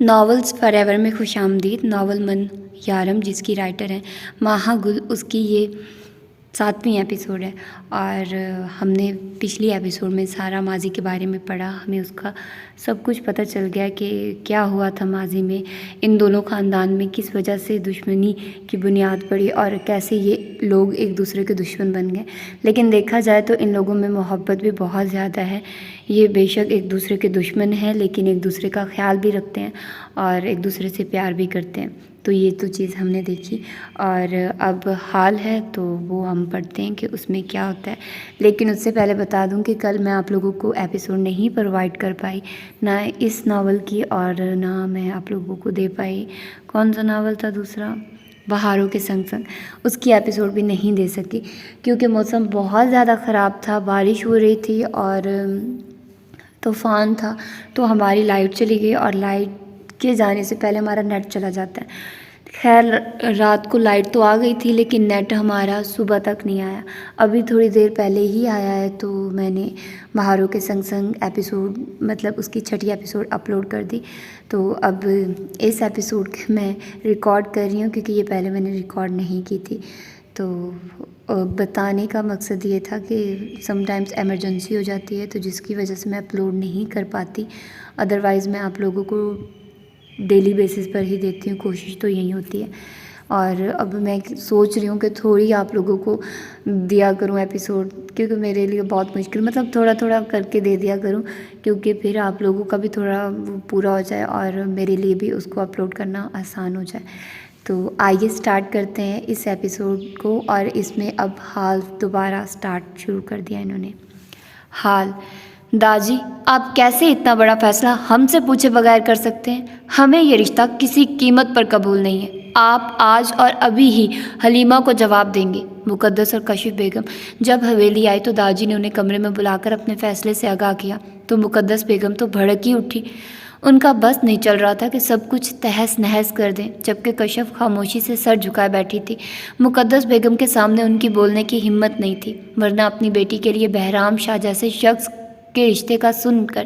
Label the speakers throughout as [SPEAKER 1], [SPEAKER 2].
[SPEAKER 1] Novels for ever میں خوش آمدید۔ ناول من یارم جس کی رائٹر ہیں ماہا گل، اس کی یہ 7ویں ایپیسوڈ ہے، اور ہم نے پچھلی ایپیسوڈ میں سارا ماضی کے بارے میں پڑھا۔ ہمیں اس کا سب کچھ پتہ چل گیا کہ کیا ہوا تھا ماضی میں، ان دونوں خاندان میں کس وجہ سے دشمنی کی بنیاد پڑی اور کیسے یہ لوگ ایک دوسرے کے دشمن بن گئے۔ لیکن دیکھا جائے تو ان لوگوں میں محبت بھی بہت زیادہ ہے۔ یہ بے شک ایک دوسرے کے دشمن ہیں، لیکن ایک دوسرے کا خیال بھی رکھتے ہیں اور ایک دوسرے سے پیار بھی کرتے ہیں۔ تو یہ تو چیز ہم نے دیکھی، اور اب حال ہے تو وہ ہم پڑھتے ہیں کہ اس میں کیا ہوتا ہے۔ لیکن اس سے پہلے بتا دوں کہ کل میں آپ لوگوں کو ایپیسوڈ نہیں پرووائڈ کر پائی، نہ اس ناول کی اور نہ میں آپ لوگوں کو دے پائی کون سا ناول تھا دوسرا، بہاروں کے سنگ سنگ، اس کی ایپیسوڈ بھی نہیں دے سکی کیونکہ موسم بہت زیادہ خراب تھا، بارش ہو رہی تھی اور طوفان تھا، تو ہماری لائٹ چلی گئی، اور لائٹ کے جانے سے پہلے ہمارا نیٹ چلا جاتا ہے۔ خیر رات کو لائٹ تو آ گئی تھی لیکن نیٹ ہمارا صبح تک نہیں آیا۔ ابھی تھوڑی دیر پہلے ہی آیا ہے، تو میں نے بہاروں کے سنگ سنگ ایپیسوڈ مطلب اس کی 6ٹھی ایپیسوڈ اپلوڈ کر دی۔ تو اب اس ایپیسوڈ میں ریکارڈ کر رہی ہوں کیونکہ یہ پہلے میں نے ریکارڈ نہیں کی تھی۔ تو بتانے کا مقصد یہ تھا کہ سم ٹائمز ایمرجنسی ہو جاتی ہے، تو جس کی وجہ سے میں اپلوڈ نہیں کر پاتی، ادروائز میں آپ لوگوں کو ڈیلی بیسس پر ہی دیتی ہوں، کوشش تو یہی ہوتی ہے۔ اور اب میں سوچ رہی ہوں کہ تھوڑی آپ لوگوں کو دیا کروں ایپیسوڈ، کیونکہ میرے لیے بہت مشکل، مطلب تھوڑا تھوڑا کر کے دے دیا کروں، کیونکہ پھر آپ لوگوں کا بھی تھوڑا پورا ہو جائے اور میرے لیے بھی اس کو اپلوڈ کرنا آسان ہو جائے۔ تو آئیے سٹارٹ کرتے ہیں اس ایپیسوڈ کو، اور اس میں اب حال دوبارہ سٹارٹ شروع کر دیا انہوں نے۔ حال: داجی، آپ کیسے اتنا بڑا فیصلہ ہم سے پوچھے بغیر کر سکتے ہیں؟ ہمیں یہ رشتہ کسی قیمت پر قبول نہیں ہے۔ آپ آج اور ابھی ہی حلیمہ کو جواب دیں گے۔ مقدس اور کشف بیگم جب حویلی آئی تو داجی نے انہیں کمرے میں بلا کر اپنے فیصلے سے آگاہ کیا، تو مقدس بیگم تو بھڑک ہی اٹھی۔ ان کا بس نہیں چل رہا تھا کہ سب کچھ تہس نہس کر دیں، جبکہ کشف خاموشی سے سر جھکائے بیٹھی تھی۔ مقدس بیگم کے سامنے ان کی بولنے کی ہمت نہیں تھی، ورنہ اپنی بیٹی کے لیے بہرام شاہ جیسے شخص کے رشتے کا سن کر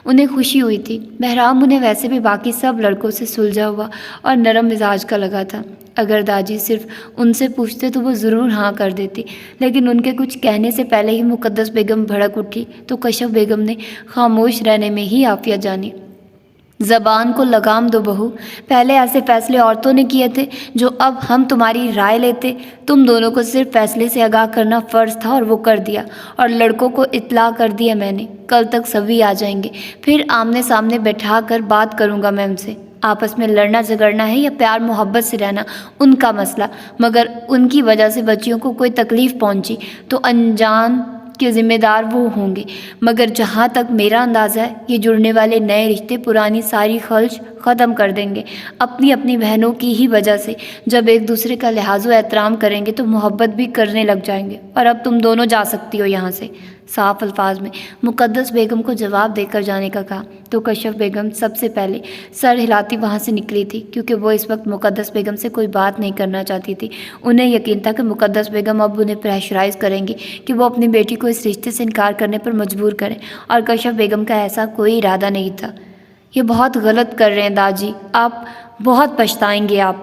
[SPEAKER 1] انہیں خوشی ہوئی تھی۔ بہرام انہیں ویسے بھی باقی سب لڑکوں سے سلجھا ہوا اور نرم مزاج کا لگا تھا۔ اگر داجی صرف ان سے پوچھتے تو وہ ضرور ہاں کر دیتی، لیکن ان کے کچھ کہنے سے پہلے ہی مقدس بیگم بھڑک اٹھی تو کشف بیگم نے خاموش رہنے میں ہی عافیت جانی۔ زبان کو لگام دو بہو، پہلے ایسے فیصلے عورتوں نے کیے تھے جو اب ہم تمہاری رائے لیتے۔ تم دونوں کو صرف فیصلے سے آگاہ کرنا فرض تھا اور وہ کر دیا، اور لڑکوں کو اطلاع کر دیا میں نے۔ کل تک سبھی آ جائیں گے، پھر آمنے سامنے بیٹھا کر بات کروں گا میں ان سے۔ آپس میں لڑنا جھگڑنا ہے یا پیار محبت سے رہنا ان کا مسئلہ، مگر ان کی وجہ سے بچیوں کو کوئی تکلیف پہنچی تو انجان کے ذمہ دار وہ ہوں گے۔ مگر جہاں تک میرا اندازہ ہے، یہ جڑنے والے نئے رشتے پرانی ساری خلش ختم کر دیں گے۔ اپنی اپنی بہنوں کی ہی وجہ سے جب ایک دوسرے کا لحاظ و احترام کریں گے تو محبت بھی کرنے لگ جائیں گے۔ اور اب تم دونوں جا سکتی ہو یہاں سے، صاف الفاظ میں مقدس بیگم کو جواب دے کر جانے کا کہا تو کشف بیگم سب سے پہلے سر ہلاتی وہاں سے نکلی تھی، کیونکہ وہ اس وقت مقدس بیگم سے کوئی بات نہیں کرنا چاہتی تھی۔ انہیں یقین تھا کہ مقدس بیگم اب انہیں پریشرائز کریں گی کہ وہ اپنی بیٹی کو اس رشتے سے انکار کرنے پر مجبور کریں، اور کشف بیگم کا ایسا کوئی ارادہ نہیں تھا۔ یہ بہت غلط کر رہے ہیں داجی، آپ بہت پچھتائیں گے آپ،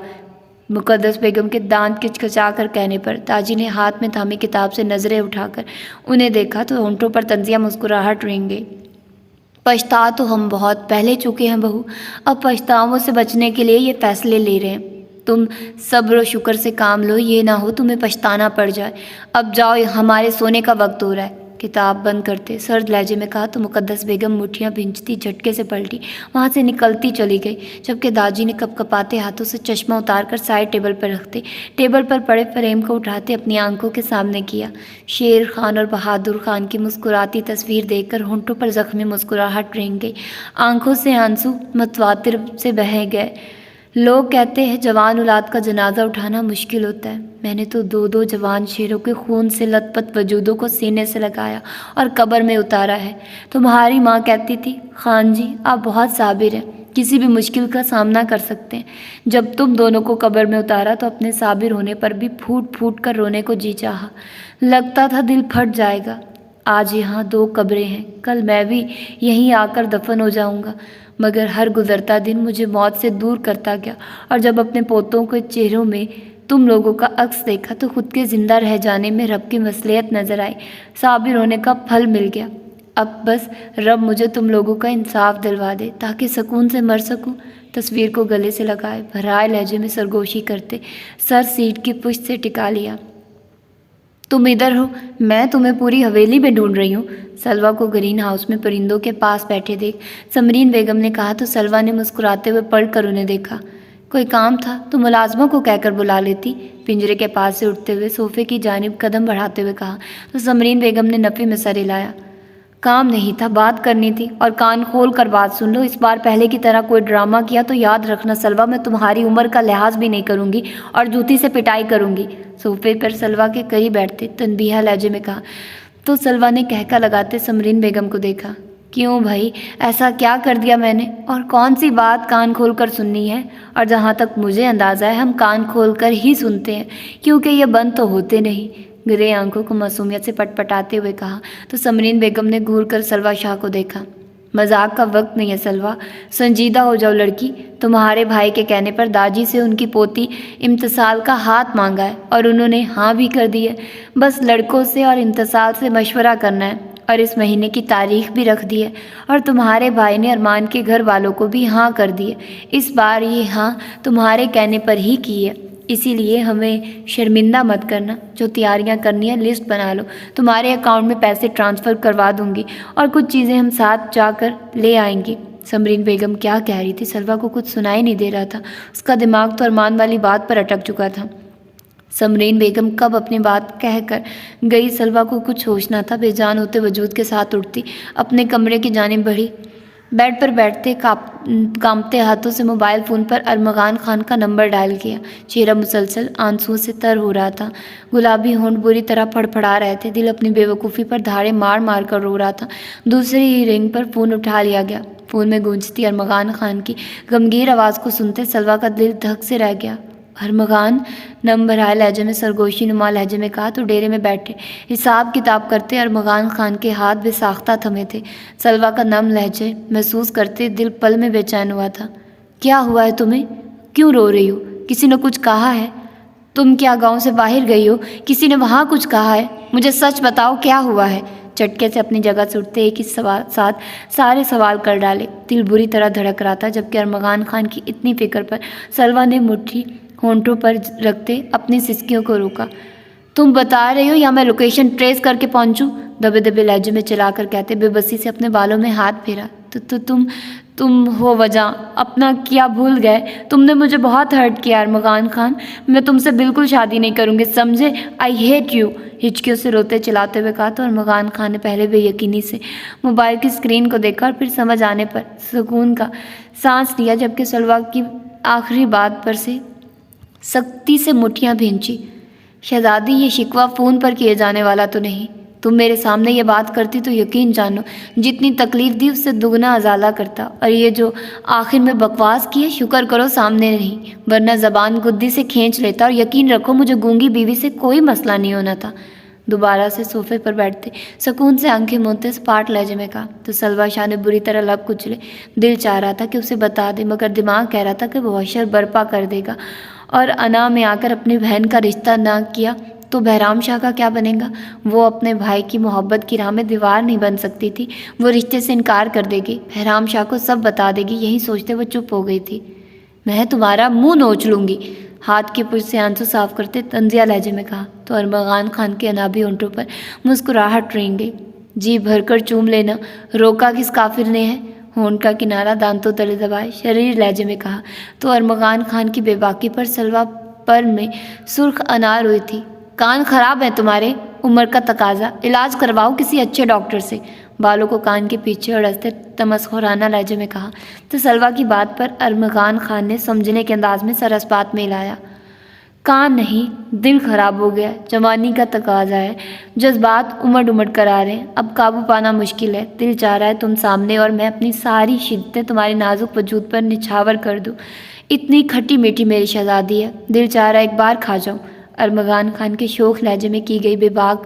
[SPEAKER 1] مقدس بیگم کے دانت کچکچا کر کہنے پر داجی نے ہاتھ میں تھامی کتاب سے نظریں اٹھا کر انہیں دیکھا تو ہونٹوں پر طنزیہ مسکراہٹ رنگ گئی۔ پچھتا تو ہم بہت پہلے چکے ہیں بہو، اب پچھتاووں سے بچنے کے لیے یہ فیصلے لے رہے ہیں۔ تم صبر و شکر سے کام لو، یہ نہ ہو تمہیں پچھتانا پڑ جائے۔ اب جاؤ، ہمارے سونے کا وقت ہو رہا ہے۔ کتاب بند کرتے سرد لہجے میں کہا تو مقدس بیگم مٹھیاں بھینچتی جھٹکے سے پلٹی، وہاں سے نکلتی چلی گئی، جبکہ داجی نے کپ کپاتے ہاتھوں سے چشمہ اتار کر سائڈ ٹیبل پر رکھتے ٹیبل پر پڑے فریم کو اٹھاتے اپنی آنکھوں کے سامنے کیا۔ شیر خان اور بہادر خان کی مسکراتی تصویر دیکھ کر ہونٹوں پر زخمی مسکراہٹ رنگ گئی، آنکھوں سے آنسو متواتر سے بہہ گئے۔ لوگ کہتے ہیں جوان اولاد کا جنازہ اٹھانا مشکل ہوتا ہے، میں نے تو دو جوان شیروں کے خون سے لت پت وجودوں کو سینے سے لگایا اور قبر میں اتارا ہے۔ تمہاری ماں کہتی تھی خان جی آپ بہت صابر ہیں، کسی بھی مشکل کا سامنا کر سکتے ہیں۔ جب تم دونوں کو قبر میں اتارا تو اپنے صابر ہونے پر بھی پھوٹ پھوٹ کر رونے کو جی چاہا، لگتا تھا دل پھٹ جائے گا۔ آج یہاں 2 قبریں ہیں، کل میں بھی یہیں آ کر دفن ہو جاؤں گا۔ مگر ہر گزرتا دن مجھے موت سے دور کرتا گیا، اور جب اپنے پوتوں کے چہروں میں تم لوگوں کا عکس دیکھا تو خود کے زندہ رہ جانے میں رب کی مصلحت نظر آئی، صابر ہونے کا پھل مل گیا۔ اب بس رب مجھے تم لوگوں کا انصاف دلوا دے تاکہ سکون سے مر سکوں۔ تصویر کو گلے سے لگائے بھرائے لہجے میں سرگوشی کرتے سر سیٹ کی پشت سے ٹکا لیا۔ تم ادھر ہو، میں تمہیں پوری حویلی میں ڈھونڈ رہی ہوں۔ سلویٰ کو گرین ہاؤس میں پرندوں کے پاس بیٹھے دیکھ سمرین بیگم نے کہا تو سلویٰ نے مسکراتے ہوئے پلٹ کر انہیں دیکھا۔ کوئی کام تھا تو ملازموں کو کہہ کر بلا لیتی، پنجرے کے پاس سے اٹھتے ہوئے صوفے کی جانب قدم بڑھاتے ہوئے کہا تو سمرین بیگم نے نفی میں سر ہلایا۔ کام نہیں تھا، بات کرنی تھی، اور کان کھول کر بات سن لو۔ اس بار پہلے کی طرح کوئی ڈرامہ کیا تو یاد رکھنا سلویٰ، میں تمہاری عمر کا لحاظ بھی نہیں کروں گی اور جوتی سے پٹائی کروں گی۔ صوفے پر سلویٰ کے قریب بیٹھتے تنبیہہ لہجے میں کہا تو سلویٰ نے کہکا لگاتے سمرین بیگم کو دیکھا۔ کیوں بھائی، ایسا کیا کر دیا میں نے، اور کون سی بات کان کھول کر سننی ہے؟ اور جہاں تک مجھے اندازہ ہے ہم کان کھول کر ہی سنتے ہیں، کیونکہ یہ بند تو ہوتے نہیں۔ گرے آنکھوں کو معصومیت سے پٹ پٹاتے ہوئے کہا تو سمرین بیگم نے گھور کر سلویٰ شاہ کو دیکھا۔ مذاق کا وقت نہیں ہے سلویٰ، سنجیدہ ہو جاؤ لڑکی۔ تمہارے بھائی کے کہنے پر داجی سے ان کی پوتی امتسال کا ہاتھ مانگا ہے اور انہوں نے ہاں بھی کر دی ہے۔ بس لڑکوں سے اور امتسال سے مشورہ کرنا ہے، اور اس مہینے کی تاریخ بھی رکھ دی ہے، اور تمہارے بھائی نے ارمان کے گھر والوں کو بھی ہاں کر دی ہے۔ اس بار یہ ہاں تمہارے کہنے پر ہی کی ہے، اسی لیے ہمیں شرمندہ مت کرنا۔ جو تیاریاں کرنی ہے لسٹ بنا لو، تمہارے اکاؤنٹ میں پیسے ٹرانسفر کروا دوں گی، اور کچھ چیزیں ہم ساتھ جا کر لے آئیں گے۔ سمرین بیگم کیا کہہ رہی تھی؟ سلویٰ کو کچھ سنائی نہیں دے رہا تھا، اس کا دماغ تو ارمان والی بات پر اٹک چکا تھا۔ سمرین بیگم کب اپنی بات کہہ کر گئی، سلویٰ کو کچھ ہوش نہ تھا۔ بے جان ہوتے وجود کے ساتھ اٹھتی اپنے کمرے کی جانب بڑھی، بیڈ پر بیٹھتے کانپتے ہاتھوں سے موبائل فون پر ارمغان خان کا نمبر ڈائل کیا۔ چہرہ مسلسل آنسوؤں سے تر ہو رہا تھا، گلابی ہونٹ بری طرح پھڑپھڑا رہے تھے، دل اپنی بے وقوفی پر دھاڑے مار مار کر رو رہا تھا۔ دوسری ہی رنگ پر فون اٹھا لیا گیا۔ فون میں گونجتی ارمغان خان کی غمگین آواز کو سنتے سلویٰ کا دل دھک سے رہ گیا۔ ارمغان، نم بھرائے لہجے میں سرگوشی نما لہجے میں کہا تو ڈیرے میں بیٹھے حساب کتاب کرتے ارمغان خان کے ہاتھ بے ساختہ تھمے تھے۔ سلویٰ کا نم لہجے محسوس کرتے دل پل میں بے چین ہوا تھا۔ کیا ہوا ہے تمہیں؟ کیوں رو رہی ہو؟ کسی نے کچھ کہا ہے؟ تم کیا گاؤں سے باہر گئی ہو؟ کسی نے وہاں کچھ کہا ہے؟ مجھے سچ بتاؤ کیا ہوا ہے؟ چٹکے سے اپنی جگہ سے اٹھتے ایک ہی ساتھ سارے سوال کر ڈالے۔ دل بری طرح دھڑک رہا تھا، جبکہ ارمغان خان کی اتنی فکر پر سلویٰ نے مٹھی ہونٹوں پر رکھتے اپنی سسکیوں کو روکا۔ تم بتا رہی ہو یا میں لوکیشن ٹریس کر کے پہنچوں؟ دبے دبے لہجے میں چلا کر کہتے بے بسی سے اپنے بالوں میں ہاتھ پھیرا تو تم ہو وجہ، اپنا کیا بھول گئے؟ تم نے مجھے بہت ہرٹ کیا ارمغان خان، میں تم سے بالکل شادی نہیں کروں گی، سمجھے؟ آئی ہیٹ یو، ہچکیوں سے روتے چلاتے ہوئے کہا تو ارمغان خان نے پہلے بے یقینی سے موبائل کی اسکرین کو دیکھا اور پھر سمجھ آنے پر سکون کا سانس لیا، جبکہ سلویٰ کی آخری بات پر سے سختی سے مٹھیاں بھینچی۔ شہزادی، یہ شکوہ فون پر کیے جانے والا تو نہیں؟ تم میرے سامنے یہ بات کرتی تو یقین جانو جتنی تکلیف دی اس سے دگنا ازالہ کرتا، اور یہ جو آخر میں بکواس کی ہے شکر کرو سامنے نہیں، ورنہ زبان گدی سے کھینچ لیتا، اور یقین رکھو مجھے گونگی بیوی سے کوئی مسئلہ نہیں ہونا تھا۔ دوبارہ سے صوفے پر بیٹھتے سکون سے آنکھیں موندتے سپاٹ لہجے میں کہا تو سلویٰ شاہ نے بری طرح لب کچلے۔ دل چاہ رہا تھا کہ اسے بتا دے، مگر دماغ کہہ رہا تھا کہ وہ حشر برپا کر دے گا، اور انا میں آ کر اپنی بہن کا رشتہ نہ کیا تو بہرام شاہ کا کیا بنے گا؟ وہ اپنے بھائی کی محبت کی راہ میں دیوار نہیں بن سکتی تھی، وہ رشتے سے انکار کر دے گی، بہرام شاہ کو سب بتا دے گی، یہی سوچتے وہ چپ ہو گئی تھی۔ میں تمہارا منہ نوچ لوں گی، ہاتھ کی پشت سے آنسو صاف کرتے طنزیہ لہجے میں کہا تو ارمغان خان کے انابی ہونٹوں پر مسکراہٹ رنگ گئی۔ جی بھر کر چوم لینا، روکا کس کافر نے ہے؟ ہونٹ کا کنارہ دانتوں تلے دبائے شریر لہجے میں کہا تو ارمغان خان کی بے باکی پر سلویٰ پر میں سرخ انار ہوئی تھی۔ کان خراب ہیں تمہارے؟ عمر کا تقاضا، علاج کرواؤ کسی اچھے ڈاکٹر سے، بالوں کو کان کے پیچھے اڑستے تمسخرانہ لہجے میں کہا تو سلویٰ کی بات پر ارمغان خان نے سمجھنے کے انداز میں سر اسبات میں ہلایا۔ کان نہیں، دل خراب ہو گیا، جوانی کا تقاضا ہے، جذبات امڑ امڑ کر آ رہے ہیں، اب قابو پانا مشکل ہے، دل چاہ رہا ہے تم سامنے اور میں اپنی ساری شدتیں تمہارے نازک وجود پر نچھاور کر دوں، اتنی کھٹی میٹھی میری شہزادی ہے، دل چاہ رہا ہے ایک بار کھا جاؤں۔ ارمغان خان کے شوخ لہجے میں کی گئی بے باک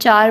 [SPEAKER 1] 4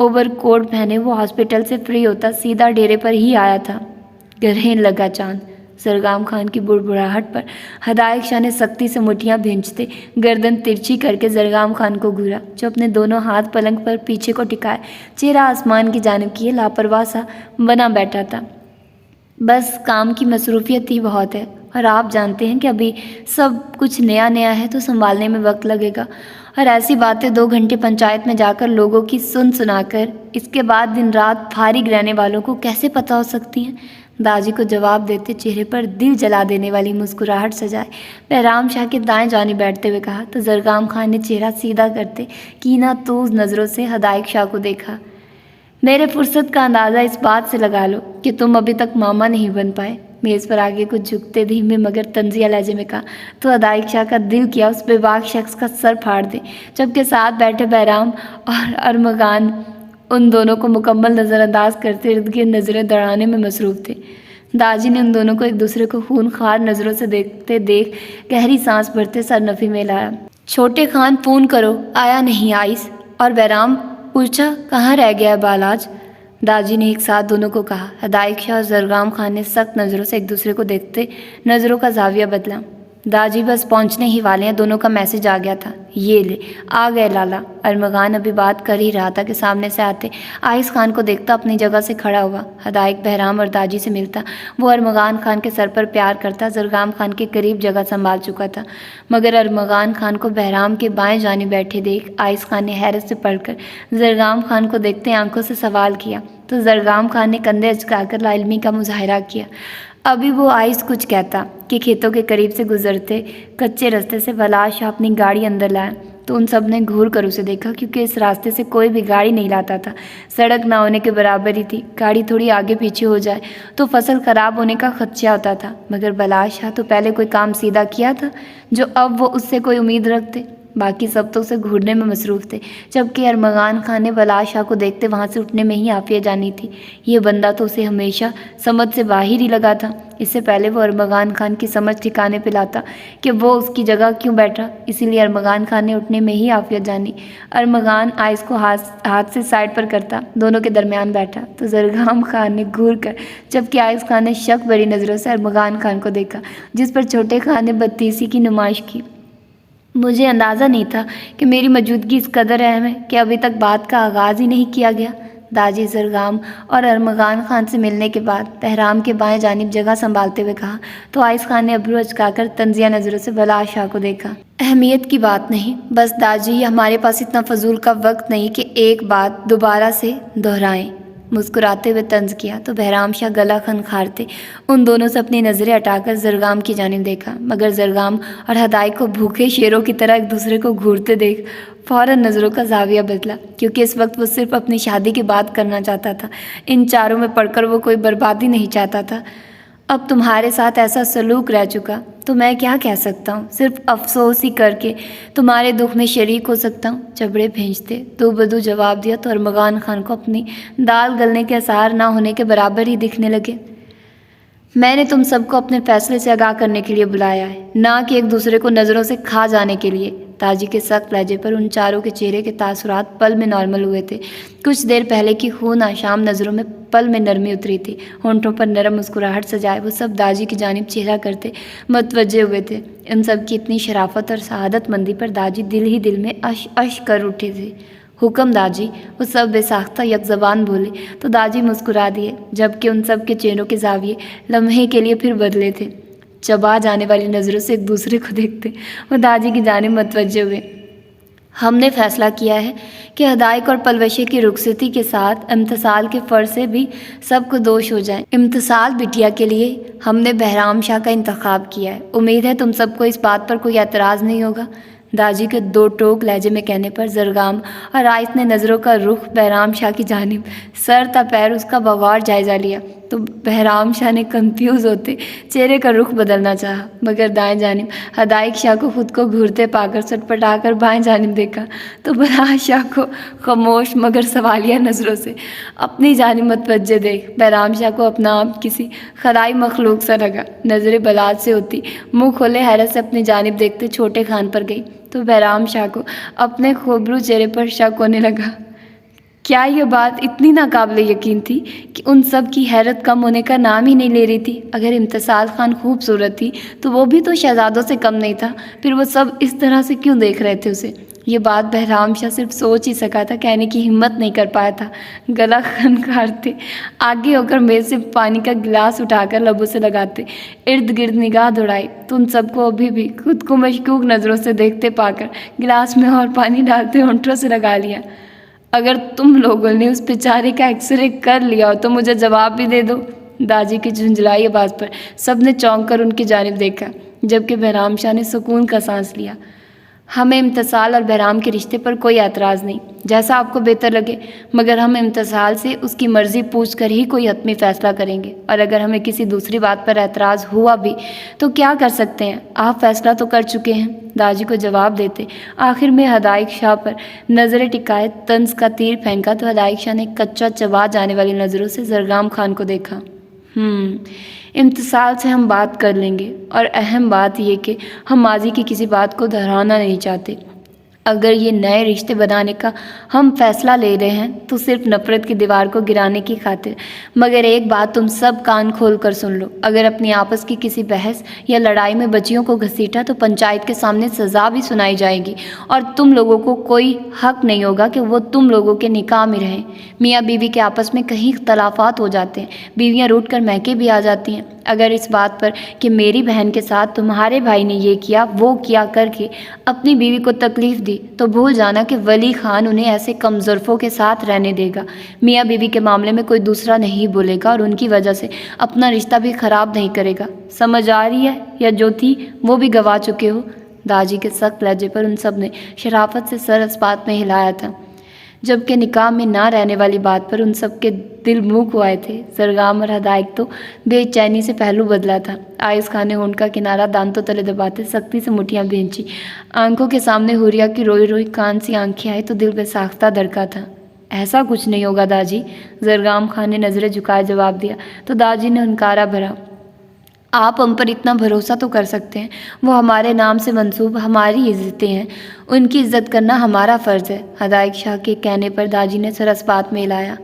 [SPEAKER 1] اوور کوٹ پہنے وہ ہاسپٹل سے فری ہوتا سیدھا ڈیرے پر ہی آیا تھا۔ گرہن لگا چاند۔ زرگام خان کی بڑبڑاہٹ پر ہدایت شاہ نے سختی سے مٹھیاں بھینچتے گردن ترچھی کر کے زرگام خان کو گھورا، جو اپنے دونوں ہاتھ پلنگ پر پیچھے کو ٹکائے چہرہ آسمان کی جانب کیے لاپرواہ سا بنا بیٹھا تھا۔ بس کام کی مصروفیت ہی بہت ہے، اور آپ جانتے ہیں کہ ابھی سب کچھ نیا نیا ہے تو سنبھالنے میں وقت لگے گا، اور ایسی باتیں 2 گھنٹے پنچایت میں جا کر لوگوں کی سنا کر اس کے بعد دن رات فارغ رہنے والوں کو کیسے پتہ ہو سکتی ہیں؟ داجی کو جواب دیتے چہرے پر دل جلا دینے والی مسکراہٹ سجائے بہرام شاہ کے دائیں جانب بیٹھتے ہوئے کہا تو زرگام خان نے چہرہ سیدھا کرتے کینہ توز نظروں سے ہدایت شاہ کو دیکھا۔ میرے فرصت کا اندازہ اس بات سے لگا لو کہ تم ابھی تک ماما نہیں بن پائے۔ میز پر آگے کچھ جھکتے دھیمے مگر طنزیہ لہجے میں کہا تو ہدایت شاہ کا دل کیا اس بے باک شخص کا سر پھاڑ دے، جبکہ ساتھ بیٹھے بہرام اور ارمغان ان دونوں کو مکمل نظر انداز کرتے ارد گرد نظریں دوڑانے میں مصروف تھے۔ داجی نے ان دونوں کو ایک دوسرے کو خونخوار نظروں سے دیکھتے دیکھ گہری سانس بھرتے سر نفی میں لایا۔ چھوٹے خان فون کرو، آیا نہیں آئس؟ اور بہرام پوچھا کہاں رہ گیا ہے بالاج؟ داجی نے ایک ساتھ دونوں کو کہا۔ ہدایت شاہ اور زرگام خان نے سخت نظروں سے ایک دوسرے کو دیکھتے نظروں کا زاویہ بدلا۔ داجی بس پہنچنے ہی والے ہیں، دونوں کا میسج آ گیا تھا، یہ لے آ گئے لالا۔ ارمغان ابھی بات کر ہی رہا تھا کہ سامنے سے آتے آئس خان کو دیکھتا اپنی جگہ سے کھڑا ہوا۔ ہدایت بہرام اور داجی سے ملتا وہ ارمغان خان کے سر پر پیار کرتا زرگام خان کے قریب جگہ سنبھال چکا تھا، مگر ارمغان خان کو بہرام کے بائیں جانب بیٹھے دیکھ آئس خان نے حیرت سے پڑھ کر زرگام خان کو دیکھتے آنکھوں سے سوال کیا تو زرگام خان نے کندھے اچکا کر لا علمی کا مظاہرہ کیا۔ ابھی وہ آئس کچھ کہتا کہ کھیتوں کے قریب سے گزرتے کچے رستے سے بلاش شاہ اپنی گاڑی اندر لایا تو ان سب نے گھور کر اسے دیکھا، کیونکہ اس راستے سے کوئی بھی گاڑی نہیں لاتا تھا، سڑک نہ ہونے کے برابر ہی تھی، گاڑی تھوڑی آگے پیچھے ہو جائے تو فصل خراب ہونے کا خدشہ ہوتا تھا، مگر بلاش شاہ تو پہلے کوئی کام سیدھا کیا تھا جو اب وہ اس سے کوئی امید رکھتے۔ باقی سب تو اسے گھورنے میں مصروف تھے، جبکہ ارمغان خان نے بلاش شاہ کو دیکھتے وہاں سے اٹھنے میں ہی عافیہ جانی تھی۔ یہ بندہ تو اسے ہمیشہ سمجھ سے باہر ہی لگا تھا، اس سے پہلے وہ ارمغان خان کی سمجھ ٹھکانے پہ لاتا کہ وہ اس کی جگہ کیوں بیٹھا، اسی لیے ارمغان خان نے اٹھنے میں ہی عافیہ جانی۔ ارمغان آئس کو ہاتھ سے سائڈ پر کرتا دونوں کے درمیان بیٹھا تو زرگام خان نے گھور کر، جبکہ آئس خان نے شک بھری نظروں سے ارمغان خان کو دیکھا، جس پر چھوٹے خان نے بدتیسی کی نمائش کی۔ مجھے اندازہ نہیں تھا کہ میری موجودگی اس قدر اہم ہے کہ ابھی تک بات کا آغاز ہی نہیں کیا گیا۔ داجی زرگام اور ارمغان خان سے ملنے کے بعد بہرام کے بائیں جانب جگہ سنبھالتے ہوئے کہا تو آئس خان نے ابرو اچکا کر طنزیہ نظروں سے بلاش شاہ کو دیکھا۔ اہمیت کی بات نہیں، بس داجی ہمارے پاس اتنا فضول کا وقت نہیں کہ ایک بات دوبارہ سے دہرائیں۔ مسکراتے ہوئے طنز کیا تو بہرام شاہ گلا خنخارتے ان دونوں سے اپنی نظریں ہٹا کر زرگام کی جانب دیکھا، مگر زرگام اور ہدایت کو بھوکے شیروں کی طرح ایک دوسرے کو گھورتے دیکھ فوراً نظروں کا زاویہ بدلا، کیونکہ اس وقت وہ صرف اپنی شادی کی بات کرنا چاہتا تھا، ان چاروں میں پڑھ کر وہ کوئی بربادی نہیں چاہتا تھا۔ اب تمہارے ساتھ ایسا سلوک رہ چکا تو میں کیا کہہ سکتا ہوں، صرف افسوس ہی کر کے تمہارے دکھ میں شریک ہو سکتا ہوں۔ چبڑے بھینچتے دو بدو جواب دیا تو ارمغان خان کو اپنی دال گلنے کے آثار نہ ہونے کے برابر ہی دکھنے لگے۔ میں نے تم سب کو اپنے فیصلے سے آگاہ کرنے کے لیے بلایا ہے، نہ کہ ایک دوسرے کو نظروں سے کھا جانے کے لیے۔ تاجی کے سخت لہجے پر ان چاروں کے چہرے کے تاثرات پل میں نارمل ہوئے تھے، کچھ دیر پہلے کی خون آشام نظروں میں پل میں نرمی اتری تھی، ہونٹوں پر نرم مسکراہٹ سجائے وہ سب داجی کی جانب چہرہ کرتے متوجہ ہوئے تھے۔ ان سب کی اتنی شرافت اور سعادت مندی پر داجی دل ہی دل میں اش اش کر اٹھے تھے۔ حکم داجی، وہ سب بے ساختہ یک زبان بولے تو داجی مسکرا دیے، جبکہ ان سب کے چہروں کے زاویے لمحے کے لیے پھر بدلے تھے۔ چبا جانے والی نظروں سے ایک دوسرے کو دیکھتے وہ داجی کی جانب متوجہ ہوئے۔ ہم نے فیصلہ کیا ہے کہ ہدایت اور پلوشے کی رخصتی کے ساتھ امتسال کے فرض سے بھی سب کو دوش ہو جائیں۔ امتسال بٹیا کے لیے ہم نے بہرام شاہ کا انتخاب کیا ہے، امید ہے تم سب کو اس بات پر کوئی اعتراض نہیں ہوگا۔ داجی کے دو ٹوک لہجے میں کہنے پر زرگام اور آئس نے نظروں کا رخ بہرام شاہ کی جانب سر تا پیر اس کا بغور جائزہ لیا تو بہرام شاہ نے کنفیوز ہوتے چہرے کا رخ بدلنا چاہا، مگر دائیں جانب ہدایت شاہ کو خود کو گھورتے پا کر سٹپٹا کر بائیں جانب دیکھا تو بلاش شاہ کو خاموش مگر سوالیہ نظروں سے اپنی جانب متوجہ دیکھ بہرام شاہ کو اپنا آپ کسی خلائی مخلوق سا لگا۔ نظریں بلاج سے ہوتی منہ کھولے حیرت سے اپنی جانب دیکھتے چھوٹے خان پر گئی تو بہرام شاہ کو اپنے خوبرو چہرے پر شک ہونے لگا۔ کیا یہ بات اتنی ناقابل یقین تھی کہ ان سب کی حیرت کم ہونے کا نام ہی نہیں لے رہی تھی؟ اگر امتسال خان خوبصورت تھی تو وہ بھی تو شہزادوں سے کم نہیں تھا، پھر وہ سب اس طرح سے کیوں دیکھ رہے تھے اسے؟ یہ بات بہرام شاہ صرف سوچ ہی سکا تھا، کہنے کی ہمت نہیں کر پایا تھا۔ گلا خنکارتے آگے ہو کر میز سے پانی کا گلاس اٹھا کر لبوں سے لگاتے، ارد گرد نگاہ دوڑائی تو ان سب کو ابھی بھی خود کو مشکوک نظروں سے دیکھتے پا کر گلاس میں اور پانی ڈالتے ہونٹوں سے لگا لیا۔ اگر تم لوگوں نے اس بیچارے کا ایکس رے کر لیا ہو تو مجھے جواب بھی دے دو۔ داجی کی جھنجھلائی آواز پر سب نے چونک کر ان کی جانب دیکھا، جبکہ بہرام شاہ نے سکون کا سانس لیا۔ ہمیں امتسال اور بہرام کے رشتے پر کوئی اعتراض نہیں، جیسا آپ کو بہتر لگے، مگر ہم امتسال سے اس کی مرضی پوچھ کر ہی کوئی حتمی فیصلہ کریں گے، اور اگر ہمیں کسی دوسری بات پر اعتراض ہوا بھی تو کیا کر سکتے ہیں؟ آپ فیصلہ تو کر چکے ہیں۔ داجی کو جواب دیتے آخر میں ہدایق شاہ پر نظر ٹکائے طنز کا تیر پھینکا تو ہدایق شاہ نے کچا چبا جانے والی نظروں سے زرگام خان کو دیکھا۔ امتسال سے ہم بات کر لیں گے، اور اہم بات یہ کہ ہم ماضی کی کسی بات کو دہرانا نہیں چاہتے۔ اگر یہ نئے رشتے بنانے کا ہم فیصلہ لے رہے ہیں تو صرف نفرت کی دیوار کو گرانے کی خاطر۔ مگر ایک بات تم سب کان کھول کر سن لو، اگر اپنی آپس کی کسی بحث یا لڑائی میں بچیوں کو گھسیٹا تو پنچایت کے سامنے سزا بھی سنائی جائے گی، اور تم لوگوں کو کوئی حق نہیں ہوگا کہ وہ تم لوگوں کے نکاح میں رہیں۔ میاں بیوی کے آپس میں کہیں اختلافات ہو جاتے ہیں، بیویاں روٹ کر مہکے بھی آ جاتی ہیں۔ اگر اس بات پر کہ میری بہن کے ساتھ تمہارے بھائی نے یہ کیا وہ کیا کر کے اپنی بیوی کو تکلیف دی تو بھول جانا کہ ولی خان انہیں ایسے کم ظرفوں کے ساتھ رہنے دے گا۔ میاں بیوی کے معاملے میں کوئی دوسرا نہیں بولے گا اور ان کی وجہ سے اپنا رشتہ بھی خراب نہیں کرے گا۔ سمجھ آ رہی ہے؟ یا جو تھی وہ بھی گوا چکے ہو؟ داجی کے سخت لہجے پر ان سب نے شرافت سے سر اس بات میں ہلایا تھا، جبکہ نکاح میں نہ رہنے والی بات پر ان سب کے دل منہ کو آئے تھے۔ زرگام اور ہدایق تو بے چینی سے پہلو بدلا تھا۔ آئس خان نے ہونٹ کا کنارہ دانتوں تلے دباتے سختی سے مٹھیاں بھینچی۔ آنکھوں کے سامنے حوریہ کی روئی روئی کان سی آنکھیں آئی تو دل بے ساختہ دھڑکا تھا۔ ایسا کچھ نہیں ہوگا داجی، زرگام خان نے نظریں جھکائے جواب دیا تو داجی نے ہنکارا بھرا، آپ ہم پر اتنا بھروسہ تو کر سکتے ہیں، وہ ہمارے نام سے منسوب ہماری عزتیں ہیں، ان کی عزت کرنا ہمارا فرض ہے۔ ہدایق شاہ کے کہنے پر داجی نے سر اس بات میں ہلایا۔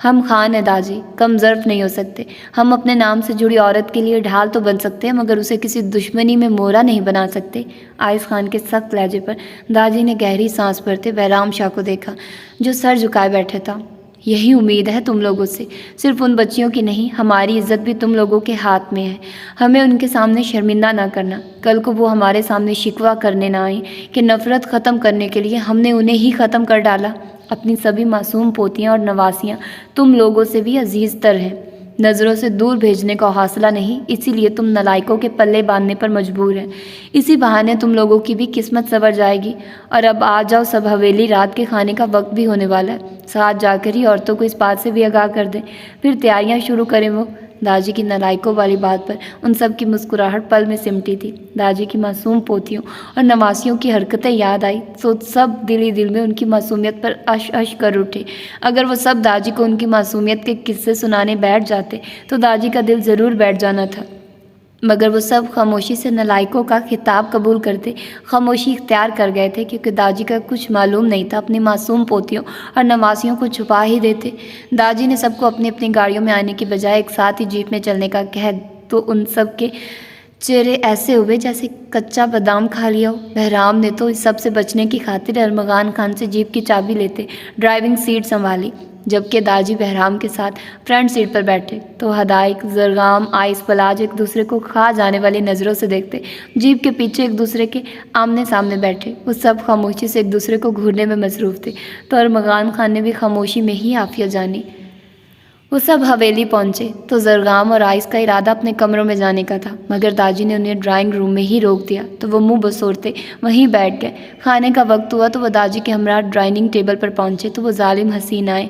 [SPEAKER 1] ہم خان ہیں داجی، کم ظرف نہیں ہو سکتے۔ ہم اپنے نام سے جڑی عورت کے لیے ڈھال تو بن سکتے ہیں مگر اسے کسی دشمنی میں مورا نہیں بنا سکتے۔ آئس خان کے سخت لہجے پر داجی نے گہری سانس بھرتے بہرام شاہ کو دیکھا جو سر جھکائے بیٹھے تھا۔ یہی امید ہے تم لوگوں سے، صرف ان بچیوں کی نہیں، ہماری عزت بھی تم لوگوں کے ہاتھ میں ہے۔ ہمیں ان کے سامنے شرمندہ نہ کرنا، کل کو وہ ہمارے سامنے شکوہ کرنے نہ آئیں کہ نفرت ختم کرنے کے لیے ہم نے انہیں ہی ختم کر ڈالا۔ اپنی سبھی معصوم پوتیاں اور نواسیاں تم لوگوں سے بھی عزیز تر ہیں، نظروں سے دور بھیجنے کا حوصلہ نہیں، اسی لیے تم نلائکوں کے پلے باندھنے پر مجبور ہیں۔ اسی بہانے تم لوگوں کی بھی قسمت سنور جائے گی۔ اور اب آ جاؤ سب حویلی، رات کے کھانے کا وقت بھی ہونے والا ہے، ساتھ جا کر ہی عورتوں کو اس بات سے بھی آگاہ کر دیں، پھر تیاریاں شروع کریں۔ وہ داجی کی نلائکوں والی بات پر ان سب کی مسکراہٹ پل میں سمٹی تھی۔ داجی کی معصوم پوتیوں اور نواسیوں کی حرکتیں یاد آئی تو سب دل ہی دل میں ان کی معصومیت پر اش اش کر اٹھے۔ اگر وہ سب داجی کو ان کی معصومیت کے قصے سنانے بیٹھ جاتے تو داجی کا دل ضرور بیٹھ جانا تھا، مگر وہ سب خاموشی سے نلائکوں کا خطاب قبول کرتے خاموشی اختیار کر گئے تھے، کیونکہ داجی کا کچھ معلوم نہیں تھا، اپنی معصوم پوتیوں اور نواسیوں کو چھپا ہی دیتے۔ داجی نے سب کو اپنی اپنی گاڑیوں میں آنے کی بجائے ایک ساتھ ہی جیپ میں چلنے کا کہہ تو ان سب کے چہرے ایسے ہوئے جیسے کچا بادام کھا لیا ہو۔ بہرام نے تو اس سب سے بچنے کی خاطر ارمغان خان سے جیپ کی چابی لیتے ڈرائیونگ سیٹ سنبھالی، جبکہ داجی بہرام کے ساتھ فرنٹ سیٹ پر بیٹھے تو ہدایق، زرگام، آئس پلاج ایک دوسرے کو کھا جانے والی نظروں سے دیکھتے جیپ کے پیچھے ایک دوسرے کے آمنے سامنے بیٹھے۔ وہ سب خاموشی سے ایک دوسرے کو گھورنے میں مصروف تھے تو ارمغان خان نے بھی خاموشی میں ہی عافیہ جانی۔ وہ سب حویلی پہنچے تو زرگام اور آئس کا ارادہ اپنے کمروں میں جانے کا تھا، مگر داجی نے انہیں ڈرائنگ روم میں ہی روک دیا تو وہ منہ بسورتے وہیں بیٹھ گئے۔ کھانے کا وقت ہوا تو وہ داجی کے ہمراہ ڈرائننگ ٹیبل پر پہنچے تو وہ ظالم حسین آئے